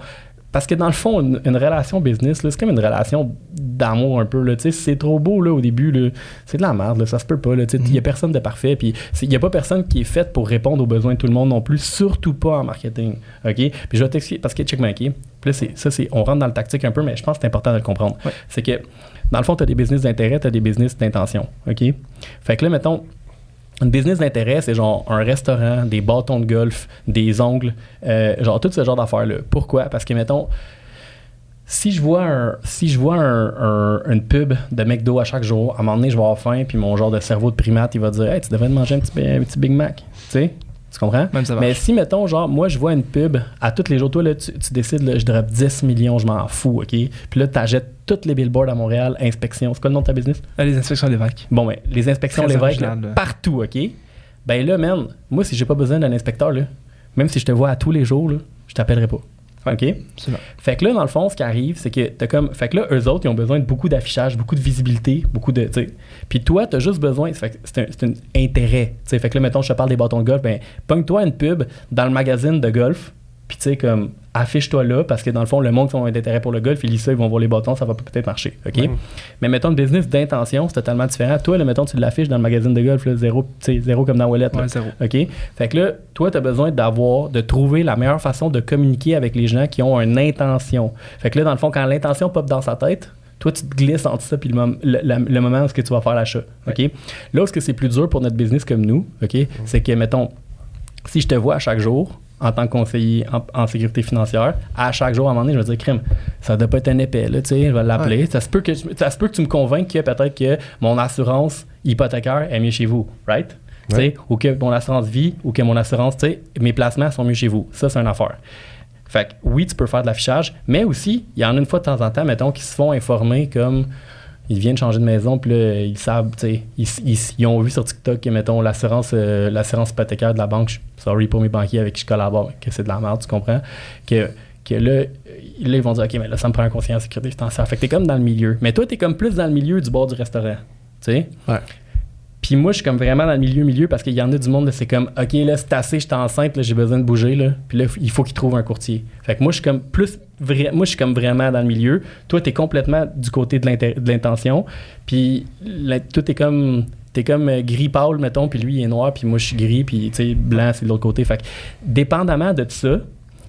Parce que dans le fond, une relation business, là, c'est comme une relation d'amour un peu. Là, c'est trop beau là, au début. Là, c'est de la merde, là, ça se peut pas. Il n'y a personne de parfait. Puis il n'y a pas personne qui est fait pour répondre aux besoins de tout le monde non plus, surtout pas en marketing. OK? Puis je vais t'expliquer, parce que check my key. Puis là, on rentre dans le tactique un peu, mais je pense que c'est important de le comprendre. Ouais. C'est que dans le fond, tu as des business d'intérêt, tu as des business d'intention. OK? Fait que là, mettons, une business d'intérêt, c'est genre un restaurant, des bâtons de golf, des ongles, genre tout ce genre d'affaires-là. Pourquoi? Parce que, mettons, si je vois une pub de McDo à chaque jour, à un moment donné, je vais avoir faim, puis mon genre de cerveau de primate, il va dire « Hey, tu devrais te manger un petit Big Mac. » Tu sais? Tu comprends? Mais si, mettons, genre, moi, je vois une pub à tous les jours, toi, là, tu décides, là, je drop 10 millions, je m'en fous, OK? Puis là, tu achètes tous les billboards à Montréal, inspection. C'est quoi le nom de ta business? Les inspections Lévesque. Bon, ben, les inspections Lévesque, partout, OK? Ben là, man, moi, si j'ai pas besoin d'un inspecteur, là, même si je te vois à tous les jours, là, je t'appellerai pas. OK? Fait que là, dans le fond, ce qui arrive, c'est que t'as comme. Fait que là, eux autres, ils ont besoin de beaucoup d'affichage, beaucoup de visibilité, beaucoup de. T'sais. Puis toi, t'as juste besoin. Fait que c'est un intérêt. T'sais. Fait que là, mettons, je te parle des bâtons de golf. Ben, pogne-toi une pub dans le magazine de golf. Puis tu sais, comme, affiche-toi là, parce que dans le fond, le monde qui ont un intérêt pour le golf, ils lisent ça, ils vont voir les bâtons, ça va peut-être marcher. OK? Mais mettons, le business d'intention, c'est totalement différent. Toi, là, mettons, tu l'affiches dans le magazine de golf, là, zéro comme dans Wallet. Ouais, zéro. OK? Fait que là, toi, tu as besoin de trouver la meilleure façon de communiquer avec les gens qui ont une intention. Fait que là, dans le fond, quand l'intention pop dans sa tête, toi, tu te glisses entre ça puis le moment où tu vas faire l'achat. OK? Là où c'est plus dur pour notre business comme nous, OK? C'est que, mettons, si je te vois à chaque jour, en tant que conseiller en sécurité financière, à chaque jour, à un moment donné, je vais dire, crime, ça doit pas être un épais, là, tu sais, je vais l'appeler. Ça se peut que tu me convainques que peut-être que mon assurance hypothécaire est mieux chez vous, right? Ouais. Ou que mon assurance vie, ou que mon assurance, tu sais, mes placements sont mieux chez vous. Ça, c'est une affaire. Fait que oui, tu peux faire de l'affichage, mais aussi, il y en a une fois de temps en temps, mettons, qui se font informer comme... Ils viennent changer de maison, puis là, ils savent, tu sais, ils ont vu sur TikTok que, mettons, l'assurance hypothécaire de la banque, sorry pour mes banquiers avec qui je collabore, que c'est de la merde, tu comprends? Que là, ils vont dire, OK, mais là, ça me prend un conseiller en sécurité financière. Fait que t'es comme dans le milieu. Mais toi, t'es comme plus dans le milieu du bord du restaurant, tu sais? Ouais. Puis moi, je suis comme vraiment dans le milieu, parce qu'il y en a du monde, là, c'est comme, OK, là, c'est assez, je suis enceinte, là, j'ai besoin de bouger, là. Puis là, il faut qu'ils trouvent un courtier. Fait que moi, je suis comme moi, je suis comme vraiment dans le milieu. Toi, t'es complètement du côté de l'intention. Puis toi, t'es comme gris pâle, mettons, puis lui, il est noir, puis moi, je suis gris, puis, tu sais, blanc, c'est de l'autre côté. Fait que, dépendamment de ça,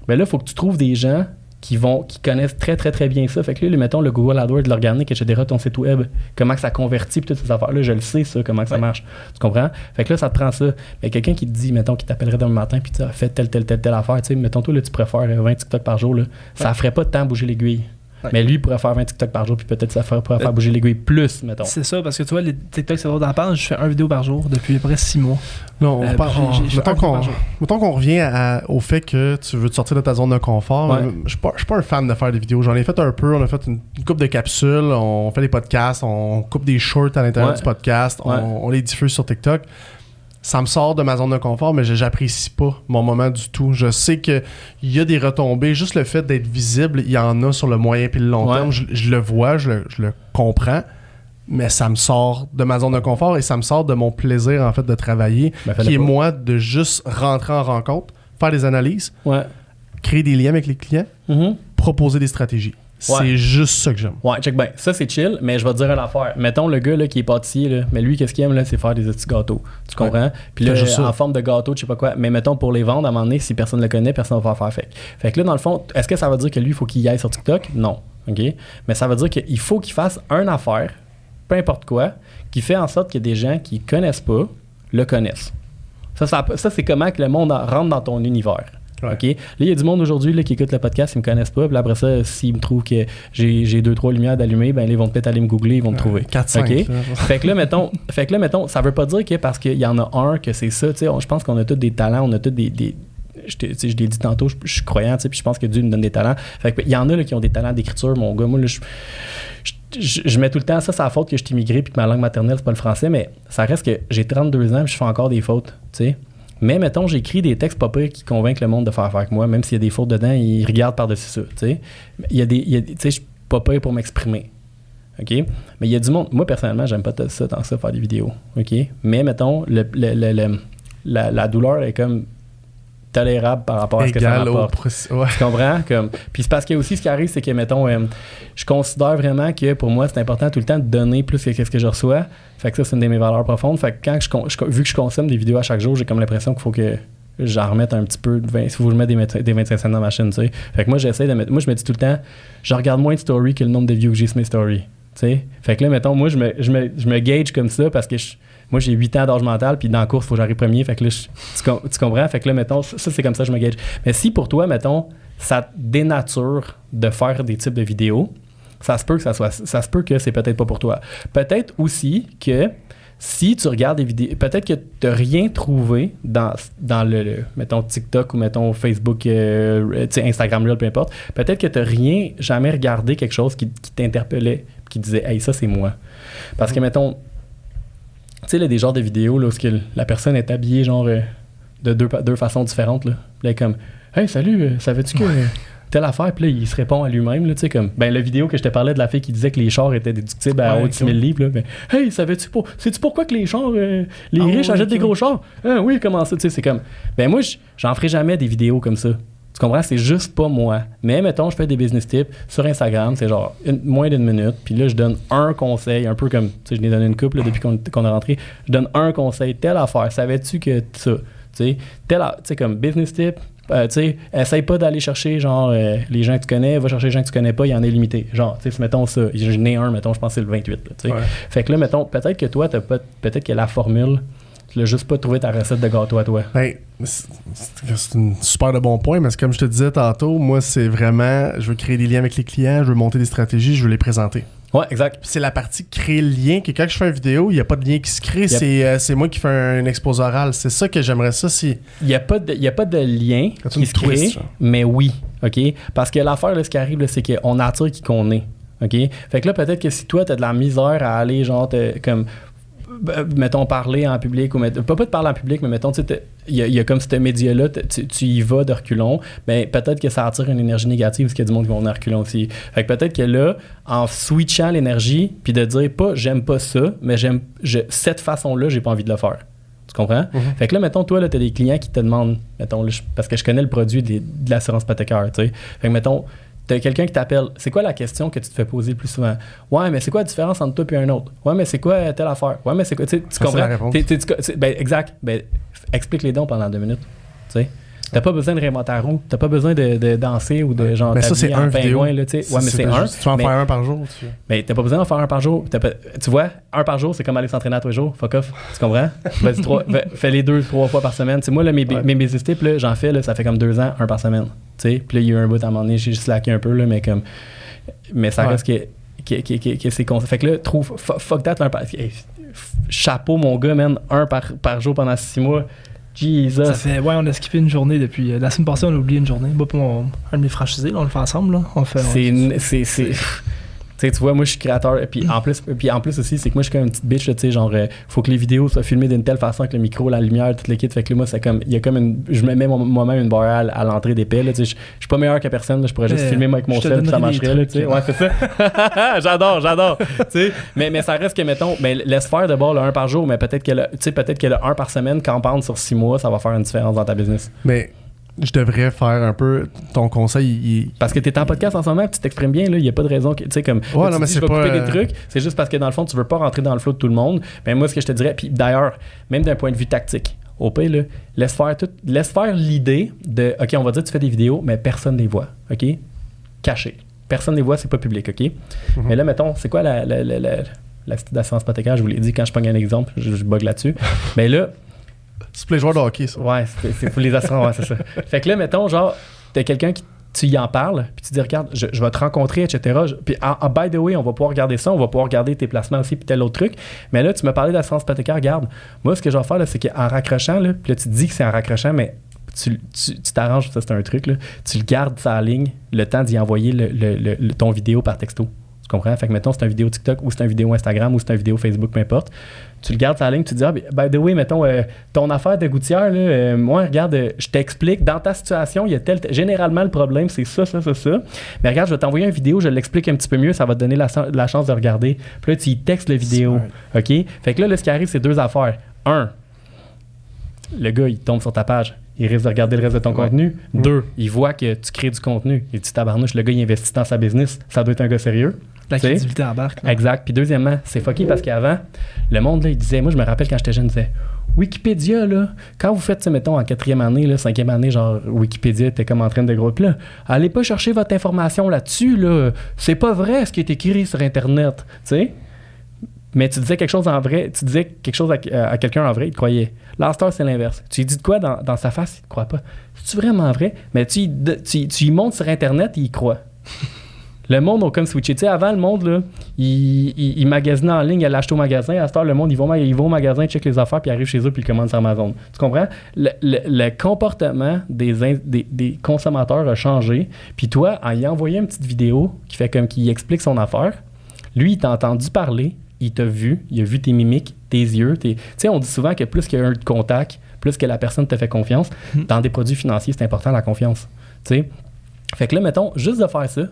ben là, il faut que tu trouves des gens qui connaissent très, très, très bien ça. Fait que là, mettons, le Google AdWords, l'organique, etc., ton site web, comment que ça convertit, puis toutes ces affaires-là, je le sais, ça, comment que ça marche. Tu comprends? Fait que là, ça te prend ça. Mais quelqu'un qui te dit, mettons, qui t'appellerait demain matin, puis tu as fait telle affaire, tu sais, mettons, toi, là, tu préfères 20 TikTok par jour, là, ça ferait pas de temps à bouger l'aiguille. Ouais. Mais lui, il pourrait faire 20 TikTok par jour, puis peut-être ça pourrait faire bouger l'aiguille plus, mettons. C'est ça, parce que tu vois, les TikTok, c'est drôle d'en parler. Je fais une vidéo par jour depuis à peu près 6 mois. Non, mettons qu'on revient au fait que tu veux te sortir de ta zone de confort. Ouais. Je suis pas un fan de faire des vidéos. J'en ai fait un peu. On a fait une couple de capsules. On fait des podcasts. On coupe des shorts à l'intérieur du podcast. On les diffuse sur TikTok. Ça me sort de ma zone de confort, mais j'apprécie pas mon moment du tout. Je sais qu'il y a des retombées. Juste le fait d'être visible, il y en a sur le moyen et le long terme. Je le vois, je le comprends, mais ça me sort de ma zone de confort et ça me sort de mon plaisir, en fait, de travailler, qui est, moi, de juste rentrer en rencontre, faire des analyses, créer des liens avec les clients, proposer des stratégies. C'est juste ça que j'aime. Ouais, check bien. Ça, c'est chill, mais je vais te dire une affaire. Mettons le gars là, qui est pâtissier, là, mais lui, qu'est-ce qu'il aime, là, c'est faire des petits gâteaux. Tu comprends? Puis là, en forme de gâteau, je sais pas quoi. Mais mettons, pour les vendre, à un moment donné, si personne ne le connaît, personne ne va faire fake. Fait que là, dans le fond, est-ce que ça veut dire que lui, il faut qu'il y aille sur TikTok? Non. OK? Mais ça veut dire qu'il faut qu'il fasse une affaire peu importe quoi, qui fait en sorte que des gens qui ne connaissent pas le connaissent. Ça, c'est comment que le monde rentre dans ton univers. Ouais. OK? Là, il y a du monde aujourd'hui là, qui écoute le podcast, ils me connaissent pas. Puis après ça, s'ils me trouvent que j'ai 2-3 lumières d'allumer, ben là, ils vont peut-être aller me googler, ils vont me trouver. 4-5. OK? Fait que là, mettons, ça veut pas dire que parce qu'il y en a un que c'est ça. Je pense qu'on a tous des talents, on a tous des je l'ai dit tantôt, je suis croyant, puis je pense que Dieu nous donne des talents. Fait que, il y en a là, qui ont des talents d'écriture, mon gars. Moi, là, je mets tout le temps ça, c'est la faute que je suis immigré puis que ma langue maternelle, c'est pas le français, mais ça reste que j'ai 32 ans et je fais encore des fautes, tu sais. Mais mettons, j'écris des textes pas pires qui convainquent le monde de faire affaire avec moi, même s'il y a des fautes dedans, ils regardent par-dessus ça, tu sais. Il y a tu sais, je suis pas pire pour m'exprimer, OK? Mais il y a du monde, moi personnellement, j'aime pas ça, tant ça, faire des vidéos, OK? Mais mettons, la douleur est comme tolérable par rapport à ce que ça rapporte. Ouais. Tu comprends? Puis c'est parce que aussi, ce qui arrive, c'est que, mettons, je considère vraiment que pour moi, c'est important tout le temps de donner plus que ce que je reçois. Fait que ça, c'est une de mes valeurs profondes. Fait que quand vu que je consomme des vidéos à chaque jour, j'ai comme l'impression qu'il faut que j'en remette un petit peu. Il faut que je mette des 25 cents dans ma chaîne, tu sais. Fait que moi, j'essaie de mettre. Moi, je me dis tout le temps, je regarde moins de stories que le nombre de views que j'ai sur mes stories. Tu sais? Fait que là, mettons, moi, je me gauge comme ça parce que moi, j'ai 8 ans d'âge mental, puis dans la course, il faut que j'arrive premier. Fait que là, tu comprends? Fait que là, mettons, ça, c'est comme ça que je me gauge. Mais si pour toi, mettons, ça te dénature de faire des types de vidéos, ça se peut que c'est peut-être pas pour toi. Peut-être aussi que si tu regardes des vidéos, peut-être que tu n'as rien trouvé dans le mettons, TikTok ou, mettons, Facebook, Instagram Reel, peu importe. Peut-être que tu n'as jamais regardé quelque chose qui t'interpellait, qui disait « Hey, ça, c'est moi. » Parce que, mettons, tu sais, là, des genres de vidéos là, où la personne est habillée genre de deux façons différentes. Là, là comme « Hey, salut, savais-tu que telle affaire? » Puis là, il se répond à lui-même. Là, comme, ben, la vidéo que je te parlais de la fille qui disait que les chars étaient déductibles à haut de 6 000 livres. Là, ben, « Hey, sais-tu pourquoi que les chars, les riches achètent des gros chars? Ah, oui, comment ça? » Tu sais, c'est comme... Ben moi, j'en ferai jamais des vidéos comme ça. Tu comprends? C'est juste pas moi. Mais mettons, je fais des business tips sur Instagram, c'est genre moins d'1 minute. Puis là, je donne un conseil, un peu comme, tu sais, je l'ai donné une couple là, depuis qu'on est rentré. Je donne un conseil, telle affaire. Savais-tu que ça? Tu sais, comme business tip, tu sais, essaye pas d'aller chercher genre les gens que tu connais, va chercher les gens que tu connais pas, il y en a limité. Genre, tu sais, mettons ça. J'en ai un, mettons, je pense que c'est le 28. Là, tu sais. Fait que là, mettons, peut-être que toi, peut-être que la formule, tu l'as juste pas trouvé ta recette de gâteau à toi. Ben, c'est un super de bon point, mais comme je te disais tantôt, moi, c'est vraiment, je veux créer des liens avec les clients, je veux monter des stratégies, je veux les présenter. Ouais, exact. Puis c'est la partie créer le lien, que quand je fais une vidéo, il n'y a pas de lien qui se crée, c'est moi qui fais un exposé oral. C'est ça que j'aimerais ça si... Il n'y a pas de lien qui se crée, mais oui, OK? Parce que l'affaire, là, ce qui arrive, là, c'est qu'on attire qui qu'on est, OK? Fait que là, peut-être que si toi, tu as de la misère à aller, genre, comme... mettons, parler en public, ou pas de parler en public, mais mettons, il y a comme ce média-là, tu y vas de reculons, mais peut-être que ça attire une énergie négative parce qu'il y a du monde qui vont venir reculons aussi. Fait que peut-être que là, en switchant l'énergie, puis de dire pas j'aime pas ça, mais cette façon-là, j'ai pas envie de le faire. Tu comprends? Mm-hmm. Fait que là, mettons, toi, là, t'as des clients qui te demandent, mettons, là, parce que je connais le produit de l'assurance hypothécaire, tu sais. Fait que mettons, t'as quelqu'un qui t'appelle, c'est quoi la question que tu te fais poser le plus souvent? Ouais, mais c'est quoi la différence entre toi et un autre? Ouais, mais c'est quoi telle affaire? Ouais, mais c'est quoi? Tu comprends? Ben, exact. Ben, explique les dons pendant 2 minutes. Tu sais? T'as pas besoin de réinventer la roue. T'as pas besoin de danser ou de genre. Mais ça, c'est un vidéo. Là, ouais, mais c'est un. Tu vas en faire un par jour. Mais t'as pas besoin d'en faire un par jour. Tu vois, un par jour, c'est comme aller s'entraîner à tous les jours. Fuck off. Tu comprends? Vas-y, fais-les 2-3 fois par semaine. T'sais, moi, là, mes business tips, là, j'en fais, là, ça fait comme 2 ans, un par semaine. Puis là, il y a eu un bout à un moment donné, j'ai slacké un peu, là, mais ça reste que c'est con. Fait que là, fuck that, chapeau, mon gars, man, un par jour pendant 6 mois. Jesus. Ça fait, on a skippé une journée depuis. La semaine passée, on a oublié une journée. Moi, pour un de mes franchisés, là, on le fait ensemble. Là. Tu vois, moi, je suis créateur. Puis en plus aussi, c'est que moi, je suis comme une petite bitch. Tu sais, genre, faut que les vidéos soient filmées d'une telle façon avec le micro, la lumière, tout le kit. Fait que là, moi, c'est comme. Il y a comme je me mets moi-même une barrière à l'entrée d'épais. Je suis pas meilleur que personne. Là, je pourrais juste filmer avec mon cell, ça marcherait. Là, ouais, c'est ça. J'adore. Mais ça reste que, mettons, laisse faire de bord le 1 par jour, mais peut-être que le 1 par semaine, campagne sur 6 mois, ça va faire une différence dans ta business. Mais je devrais faire un peu ton conseil. Parce que t'es en podcast en ce moment, tu t'exprimes bien, il n'y a pas de raison que, tu sais, comme, ouais, là, mais je vais couper des trucs, c'est juste parce que dans le fond, tu veux pas rentrer dans le flow de tout le monde. Mais moi, ce que je te dirais, puis d'ailleurs, même d'un point de vue tactique, au pire, là, laisse faire l'idée de, OK, on va dire que tu fais des vidéos, mais personne ne les voit, OK? Caché. Personne ne les voit, c'est pas public, OK? Mm-hmm. Mais là, mettons, c'est quoi la l'activité d'assurance hypothécaire, je vous l'ai dit quand je pogne un exemple, je bug là-dessus. Mais là... C'est pour les joueurs de hockey, ça. Ouais, c'est pour les assurances, ouais, c'est ça. Fait que là, mettons, genre, t'as quelqu'un qui... Tu y en parles, puis tu dis, regarde, je vais te rencontrer, etc. Puis, by the way, on va pouvoir regarder ça, on va pouvoir regarder tes placements aussi, puis tel autre truc. Mais là, tu m'as parlé d'assurance hypothécaire, regarde. Moi, ce que je vais faire, là, c'est qu'en raccrochant, là, puis là, tu te dis que c'est en raccrochant, mais tu t'arranges, ça, c'est un truc, là. Tu le gardes sa ligne, le temps d'y envoyer ton vidéo par texto. Tu comprends? Fait que, mettons, c'est une vidéo TikTok, ou c'est une vidéo Instagram, ou c'est une vidéo Facebook, peu importe. Tu le gardes sa ligne, tu te dis, by the way, mettons, ton affaire de gouttière, là, moi, regarde, je t'explique, dans ta situation, il y a généralement, le problème, c'est ça. Mais regarde, je vais t'envoyer une vidéo, je l'explique un petit peu mieux, ça va te donner la chance de regarder. Puis là, tu y textes la vidéo. OK? Fait que là, ce qui arrive, c'est 2 affaires. 1, le gars, il tombe sur ta page. Il risque de regarder le reste de ton contenu. 2, il voit que tu crées du contenu. Il dit, tabarnouche, le gars, il investit dans sa business. Ça doit être un gars sérieux. La crédibilité embarque. Exact. Puis deuxièmement, c'est fucké parce qu'avant, le monde, là, il disait, moi, je me rappelle quand j'étais jeune, il disait, Wikipédia, là, quand vous faites, mettons, en 4e année, là, 5e année, genre, Wikipédia était comme en train de groupe, là, allez pas chercher votre information là-dessus, là. C'est pas vrai ce qui est écrit sur Internet, tu sais. Mais tu disais quelque chose en vrai, tu disais quelque chose à quelqu'un en vrai, il te croyait. Là, c'est l'inverse. Tu lui dis de quoi dans sa face, il te croit pas. C'est-tu vraiment vrai? Mais tu y montes sur Internet, il y croit. Le monde a comme switché. Tu sais, avant, le monde, là, il magasinait en ligne, il allait acheter au magasin. À cette heure, le monde, ils vont au magasin, ils checkent les affaires, puis ils arrivent chez eux, puis ils commandent sur Amazon. Tu comprends? Le comportement des consommateurs a changé. Puis toi, en y envoyant une petite vidéo qui fait comme qu'il explique son affaire, lui, il t'a entendu parler, il t'a vu, il a vu tes mimiques, tes yeux. Tu sais, on dit souvent que plus qu'il y a un contact, plus que la personne te fait confiance. Dans des produits financiers, c'est important, la confiance. Tu sais? Fait que là, mettons, juste de faire ça,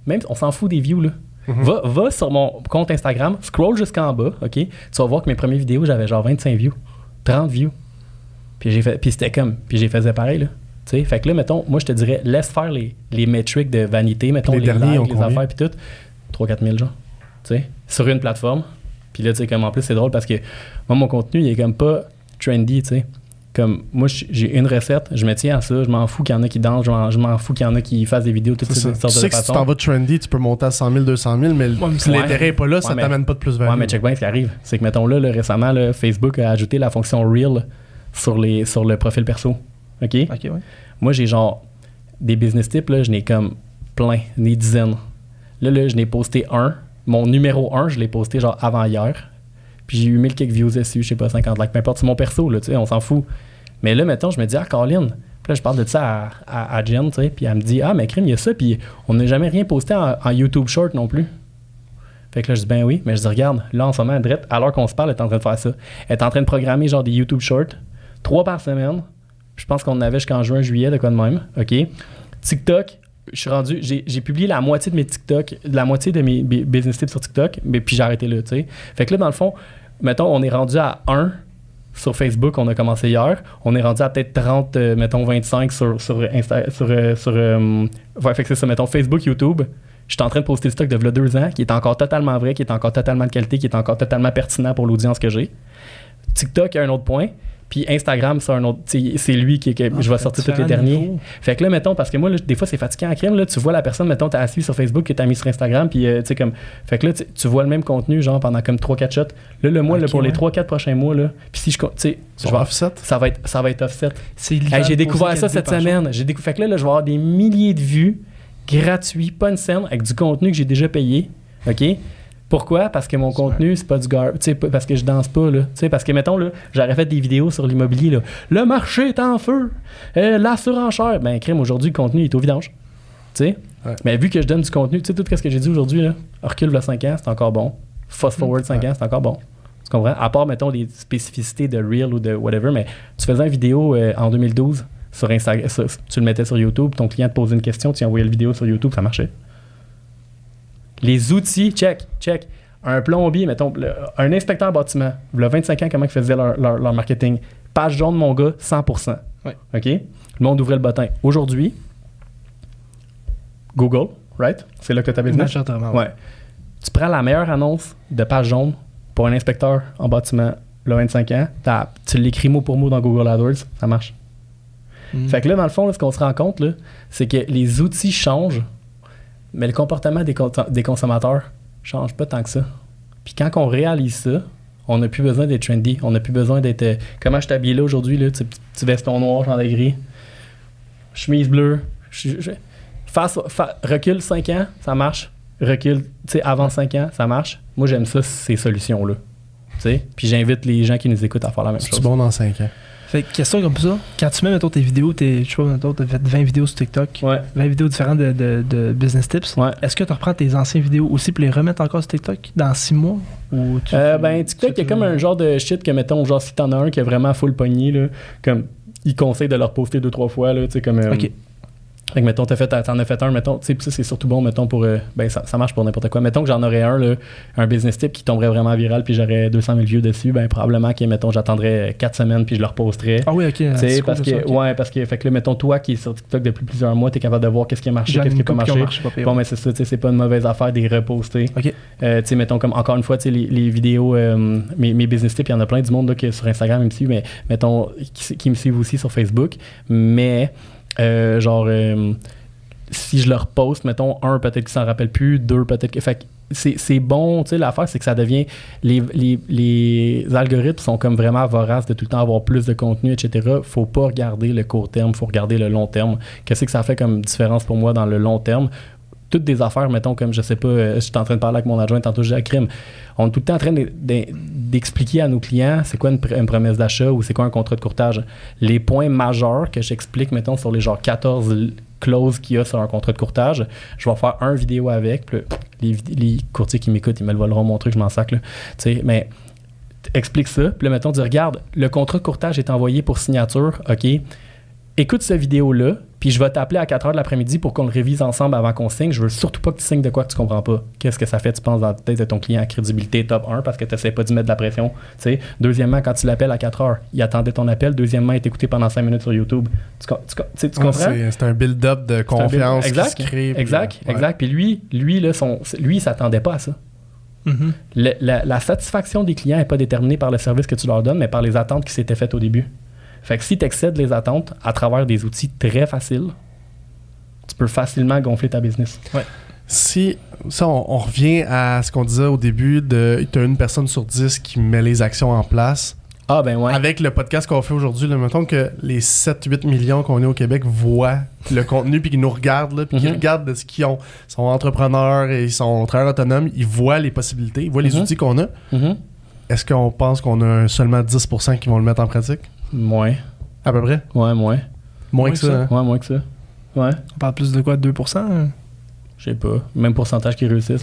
même on s'en fout des views, là. Va sur mon compte Instagram, scroll jusqu'en bas, OK? Tu vas voir que mes premières vidéos, j'avais genre 25 views, 30 views. Puis c'était comme... Puis j'ai faisais pareil, là. Tu sais? Fait que là, mettons, moi, je te dirais, laisse faire les métriques de vanité, mettons, les derniers, likes, les affaires, puis tout. 3-4 000, genre. Tu sais? Sur une plateforme. Puis là, tu sais, comme en plus, c'est drôle parce que moi, mon contenu, il est comme pas trendy, tu sais. Comme moi, j'ai une recette, je me tiens à ça, je m'en fous qu'il y en a qui dansent, je m'en fous qu'il y en a qui fassent des vidéos, toutes ces sortes de façons. Tu sais que si tu t'en vas trendy, tu peux monter à 100 000, 200 000, mais si l'intérêt n'est pas là, ça t'amène pas de plus-value. Ouais, mais check bien ce qui arrive. C'est que, mettons là récemment, là, Facebook a ajouté la fonction Reel sur le profil perso. OK? OK, ouais. Moi, j'ai genre des business tips, là, je n'ai comme plein, des dizaines. Là, je n'ai posté un. Mon numéro 1, je l'ai posté genre avant hier. Puis j'ai eu 1000 quelques views dessus, je sais pas, 50 likes, peu importe, c'est mon perso, là, tu sais, on s'en fout. Mais là, mettons, je me dis, Colin, puis là, je parle de ça à Jen, tu sais, puis elle me dit, mais crime, il y a ça, puis on n'a jamais rien posté en YouTube Short non plus. Fait que là, je dis, ben oui, mais je dis, regarde, là, en ce moment, Drette, alors qu'on se parle, elle est en train de faire ça. Elle est en train de programmer genre des YouTube Short, 3 par semaine. Je pense qu'on en avait jusqu'en juin, juillet, de quoi de même, OK? TikTok, je suis rendu, j'ai publié la moitié de mes TikTok, la moitié de mes business tips sur TikTok, mais puis j'ai arrêté là, tu sais. Fait que là, dans le fond, mettons, on est rendu à 1 sur Facebook, on a commencé hier. On est rendu à peut-être 30, mettons 25 sur Insta, ouais, fait que c'est ça, mettons Facebook, YouTube. Je suis en train de poster le stock de v'là 2 ans, qui est encore totalement vrai, qui est encore totalement de qualité, qui est encore totalement pertinent pour l'audience que j'ai. TikTok, il y a un autre point. Puis Instagram, c'est un autre. C'est lui qui je vais sortir tous les derniers. Fait que là, mettons, parce que moi, là, des fois, c'est fatigant en crime. Là, tu vois la personne, mettons, t'as assis sur Facebook, que t'as mis sur Instagram, puis tu sais, comme. Fait que là, tu vois le même contenu, genre, pendant comme 3-4 shots. Là, le mois, là, pour les 3-4 prochains mois, là. Puis si je. Tu sais, je vais offset. Ça va être offset. J'ai découvert ça cette semaine. Fait que là, je vais avoir des milliers de vues gratuits, pas une scène, avec du contenu que j'ai déjà payé. OK? Pourquoi? Parce que mon contenu, c'est pas du garbage. Tu sais, parce que je danse pas, là. Tu sais, parce que, mettons, là, j'aurais fait des vidéos sur l'immobilier, là. Le marché est en feu. La surenchère. Ben, crème, aujourd'hui, le contenu est au vidange. Tu sais? Ouais. Mais vu que je donne du contenu, tu sais, tout ce que j'ai dit aujourd'hui, là, recule le 5 ans, c'est encore bon. Fast forward 5 ans, c'est encore bon. Tu comprends? À part, mettons, des spécificités de Reel ou de whatever, mais tu faisais une vidéo en 2012 sur Instagram, tu le mettais sur YouTube, ton client te posait une question, tu envoyais la vidéo sur YouTube, ça marchait. Les outils, check. Un plombier, mettons, un inspecteur bâtiment, il y a 25 ans, comment ils faisaient leur marketing. Page jaune, mon gars, 100%. Ouais. OK? Le monde ouvrait le bottin. Aujourd'hui, Google, right? C'est là que tu as business. Ouais. Tu prends la meilleure annonce de page jaune pour un inspecteur en bâtiment, le 25 ans, tu l'écris mot pour mot dans Google AdWords, ça marche. Fait que là, dans le fond, là, ce qu'on se rend compte, là, c'est que les outils changent, mais le comportement des consommateurs change pas tant que ça. Puis quand on réalise ça, on n'a plus besoin d'être trendy. On n'a plus besoin d'être... comment je t'habille là aujourd'hui, là, petit veston noir, chandail gris, chemise bleue. Recule 5 ans, ça marche. Recule, avant 5 ans, ça marche. Moi, j'aime ça, ces solutions-là. Puis j'invite les gens qui nous écoutent à faire la même chose. C'est bon dans 5 ans. Fait que question comme ça, quand tu mets, mettons, tes vidéos, je sais pas, mettons, t'as fait 20 vidéos sur TikTok, 20 vidéos différentes de business tips, est-ce que tu reprends tes anciennes vidéos aussi pour les remettre encore sur TikTok dans 6 mois? Ou TikTok, il y a comme un genre de shit que, mettons, genre si t'en as un qui est vraiment full pogné, là, comme, il conseille de le reposter 2-3 fois, là, tu sais, comme... OK. Fait que, mettons, t'en as fait un, mettons, tu sais, ça, c'est surtout bon, mettons, pour... ça marche pour n'importe quoi. Mettons que j'en aurais un, là, un business tip qui tomberait vraiment viral, puis j'aurais 200 000 views dessus, probablement que, mettons, j'attendrais 4 semaines, puis je le reposterais. Ah oui, OK. Tu sais, parce que, fait que là, mettons, toi qui es sur TikTok depuis plusieurs mois, t'es capable de voir qu'est-ce qui a marché, qu'est-ce qui n'a pas marché. Bon, mais c'est ça, tu sais, c'est pas une mauvaise affaire de les reposter. OK. Tu sais, mettons, comme, encore une fois, tu sais, les vidéos, mes business tips, il y en a plein du monde, là, qui sur Instagram, me suivent, mais, mettons, qui me suivent aussi sur Facebook, mais, si je leur poste, mettons, un, peut-être qu'ils s'en rappellent plus, deux, peut-être que... Fait que c'est bon, tu sais, l'affaire, c'est que ça devient... Les algorithmes sont comme vraiment voraces de tout le temps avoir plus de contenu, etc. Faut pas regarder le court terme, faut regarder le long terme. Qu'est-ce que ça fait comme différence pour moi dans le long terme? Toutes des affaires, mettons, comme, je sais pas, je suis en train de parler avec mon adjoint, tantôt j'ai la crime. On est tout le temps en train d'expliquer à nos clients c'est quoi une promesse d'achat ou c'est quoi un contrat de courtage. Les points majeurs que j'explique, mettons, sur les genre 14 clauses qu'il y a sur un contrat de courtage, je vais faire une vidéo avec, puis les courtiers qui m'écoutent, ils me le voleront mon truc, je m'en sac, là. Tu sais, mais explique ça, puis là, mettons, dis, regarde, le contrat de courtage est envoyé pour signature, OK, écoute cette vidéo-là, puis je vais t'appeler à 4h de l'après-midi pour qu'on le révise ensemble avant qu'on signe. Je veux surtout pas que tu signes de quoi que tu comprends pas. Qu'est-ce que ça fait, tu penses, dans la tête de ton client à crédibilité top 1 parce que tu n'essaies pas d'y mettre de la pression. T'sais. Deuxièmement, quand tu l'appelles à 4h, il attendait ton appel. Deuxièmement, il est écouté pendant 5 minutes sur YouTube. Tu comprends? C'est un build-up de confiance qui se crée. Exact. Puis lui, il s'attendait pas à ça. Mm-hmm. La satisfaction des clients n'est pas déterminée par le service que tu leur donnes, mais par les attentes qui s'étaient faites au début. Fait que si tu excèdes les attentes à travers des outils très faciles, tu peux facilement gonfler ta business. Ouais. Si ça, on revient à ce qu'on disait au début, tu as une personne sur 10 qui met les actions en place. Ah ben ouais. Avec le podcast qu'on fait aujourd'hui, là, mettons que les 7-8 millions qu'on est au Québec voient le contenu puis qu'ils nous regardent, là, puis qu'ils regardent de ce qu'ils ont. Ils sont entrepreneurs et ils sont travailleurs autonomes, ils voient les possibilités, ils voient les outils qu'on a. Est-ce qu'on pense qu'on a seulement 10% qui vont le mettre en pratique? Moins. À peu près? Ouais, moins. Moins que ça? Hein? Ouais, moins que ça. Ouais. On parle plus de quoi? 2%? Hein? Je sais pas. Même pourcentage qui réussissent.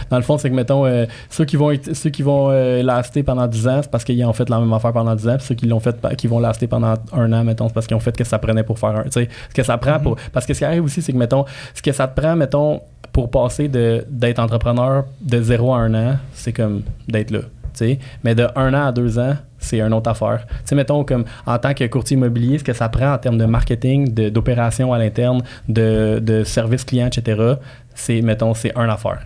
Dans le fond, c'est que, mettons, ceux qui vont laster pendant 10 ans, c'est parce qu'ils ont fait la même affaire pendant 10 ans. Puis ceux qui l'ont fait, qui vont laster pendant 1 an, mettons, c'est parce qu'ils ont fait ce que ça prenait pour faire un. Ce que ça prend pour. Parce que ce qui arrive aussi, c'est que, mettons, ce que ça te prend, mettons, pour passer d'être entrepreneur de 0 à 1 an, c'est comme d'être là. T'sais. Mais de 1 an à 2 ans, c'est une autre affaire. T'sais, mettons, comme en tant que courtier immobilier, ce que ça prend en termes de marketing, d'opération à l'interne, de service client, etc., c'est une affaire.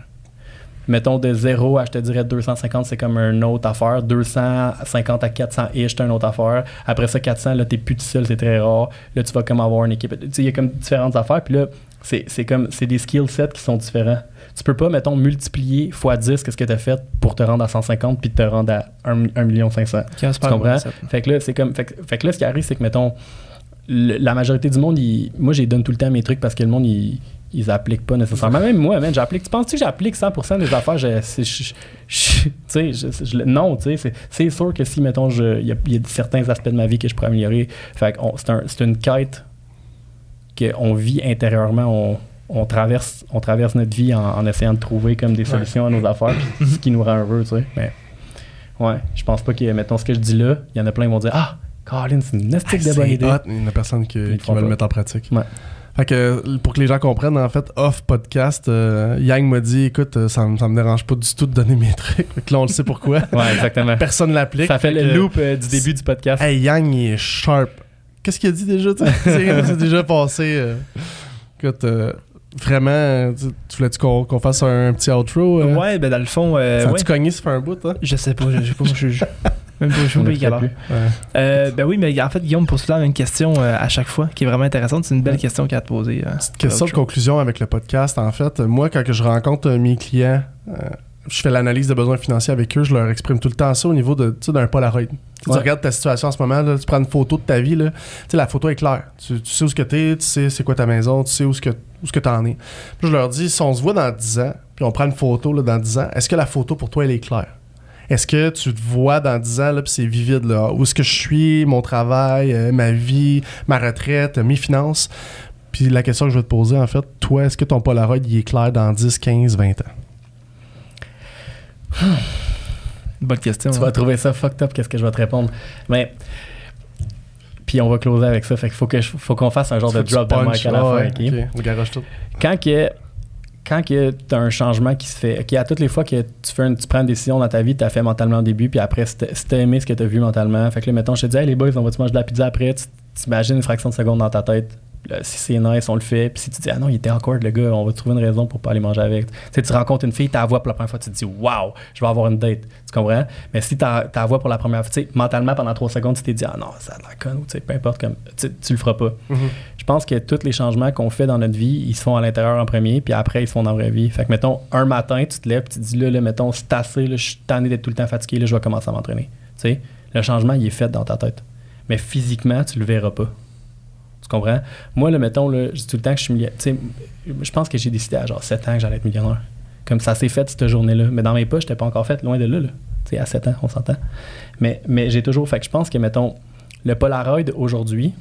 Mettons, de 0 à, je te dirais, 250, c'est comme une autre affaire. 250 à 400-ish, c'est une autre affaire. Après ça, 400, là, t'es plus tout seul, c'est très rare. Là, tu vas comme avoir une équipe. Il y a comme différentes affaires. Puis là, c'est des skill sets qui sont différents. Tu peux pas, mettons, multiplier x 10 qu'est-ce que tu as fait pour te rendre à 150 puis te rendre à 1 500 000. Tu comprends? Fait que là, c'est comme. Fait que là, ce qui arrive, c'est que, mettons, la majorité du monde, moi, je les donne tout le temps mes trucs parce que le monde, ils appliquent pas nécessairement. Même moi, j'applique. Tu penses-tu que j'applique 100% des affaires? Non, tu sais. C'est sûr que si, mettons, il y a certains aspects de ma vie que je pourrais améliorer. Fait que c'est une quête qu'on vit intérieurement. On traverse notre vie en essayant de trouver comme des solutions à nos affaires, puis ce qui nous rend heureux, tu sais. Mais ouais, je pense pas que, mettons, ce que je dis là, il y en a plein qui vont dire « Ah, Colin, c'est une estique de bonne idée. » Il y en a personne qui va le mettre en pratique. Ouais. Fait que, pour que les gens comprennent, en fait, off podcast, Yang m'a dit, écoute, ça me dérange pas du tout de donner mes trucs. Fait que là, on le sait pourquoi. Ouais, exactement. Personne l'applique. Ça fait le loop du début du podcast. Hey, Yang, il est sharp. Qu'est-ce qu'il a dit déjà? C'est déjà passé. Écoute, vraiment, tu voulais-tu qu'on fasse un petit outro? Ouais, ben dans le fond... ça a-tu cogné, ça fait un bout, hein? Je sais pas, je sais pas, même pas, je sais pas quelle heure. Ben oui, mais en fait, Guillaume pose souvent une question à chaque fois qui est vraiment intéressante. C'est une belle question qu'il a à te poser. Petite question de conclusion avec le podcast. En fait, moi, quand je rencontre mes clients, je fais l'analyse de besoins financiers avec eux, je leur exprime tout le temps ça au niveau d'un Polaroid. Tu regardes ta situation en ce moment, là, tu prends une photo de ta vie, là, la photo est claire. Tu sais où ce que t'es, tu sais c'est quoi ta maison, tu sais où ce que t'en es. Puis je leur dis, si on se voit dans 10 ans, puis on prend une photo là, dans 10 ans, est-ce que la photo pour toi, elle est claire? Est-ce que tu te vois dans 10 ans, là, puis c'est vivide, là, où est-ce que je suis, mon travail, ma vie, ma retraite, mes finances? Puis la question que je vais te poser, en fait, toi, est-ce que ton Polaroid, il est clair dans 10, 15, 20 ans? Bonne question. Tu vas trouver ça fucked up, qu'est-ce que je vais te répondre. Mais, puis on va closer avec ça. Fait qu'il faut qu'on fasse un genre de drop de mic à la fin. OK, on garage tout. Quand tu as un changement qui se fait, à toutes les fois que tu prends une décision dans ta vie, tu as fait mentalement au début, puis après, si tu as aimé ce que tu as vu mentalement, fait que là, mettons, je te dis, hey les boys, on va-tu manger de la pizza après? Tu t'imagines une fraction de seconde dans ta tête. Là, si c'est nice, on le fait. Puis si tu dis, ah non, il était awkward, le gars, on va trouver une raison pour pas aller manger avec. Tu sais, tu rencontres une fille, tu la vois pour la première fois, tu te dis, waouh, je vais avoir une date. Tu comprends? Mais si tu la vois pour la première fois, tu sais, mentalement, pendant 3 secondes, tu t'es dit, ah non, ça a l'air con, ou tu sais, peu importe, comme, tu le feras pas. Mm-hmm. Je pense que tous les changements qu'on fait dans notre vie, ils se font à l'intérieur en premier, puis après, ils se font dans la vraie vie. Fait que, mettons, un matin, tu te lèves, tu te dis, là mettons, c'est assez, là, je suis tanné d'être tout le temps fatigué, là, je vais commencer à m'entraîner. Tu sais, le changement, il est fait dans ta tête. Mais physiquement, tu le verras pas. Tu comprends? Moi, là, mettons, là, je dis tout le temps que je suis millionnaire. Tu sais, je pense que j'ai décidé à genre 7 ans que j'allais être millionnaire. Comme ça s'est fait cette journée-là. Mais dans mes poches, je n'étais pas encore fait, loin de là. Tu sais, à 7 ans, on s'entend. Mais j'ai toujours... Fait que je pense que, mettons, le Polaroid aujourd'hui,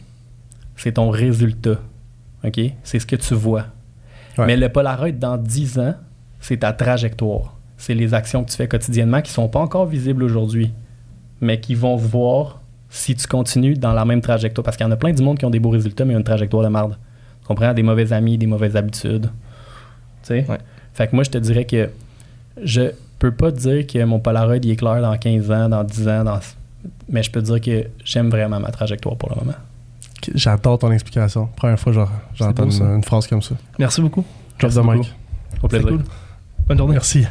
c'est ton résultat. OK? C'est ce que tu vois. Ouais. Mais le Polaroid, dans 10 ans, c'est ta trajectoire. C'est les actions que tu fais quotidiennement qui ne sont pas encore visibles aujourd'hui, mais qui vont se voir si tu continues dans la même trajectoire. Parce qu'il y en a plein du monde qui ont des beaux résultats, mais une trajectoire de merde. Tu comprends? Des mauvais amis, des mauvaises habitudes. Tu sais? Ouais. Fait que moi, je te dirais que je peux pas te dire que mon Polaroid il est clair dans 15 ans, dans 10 ans, mais je peux te dire que j'aime vraiment ma trajectoire pour le moment. J'adore ton explication. Première fois, j'entends une phrase comme ça. Merci beaucoup. Drop the mic. Au plaisir. Cool. Bonne journée. Merci.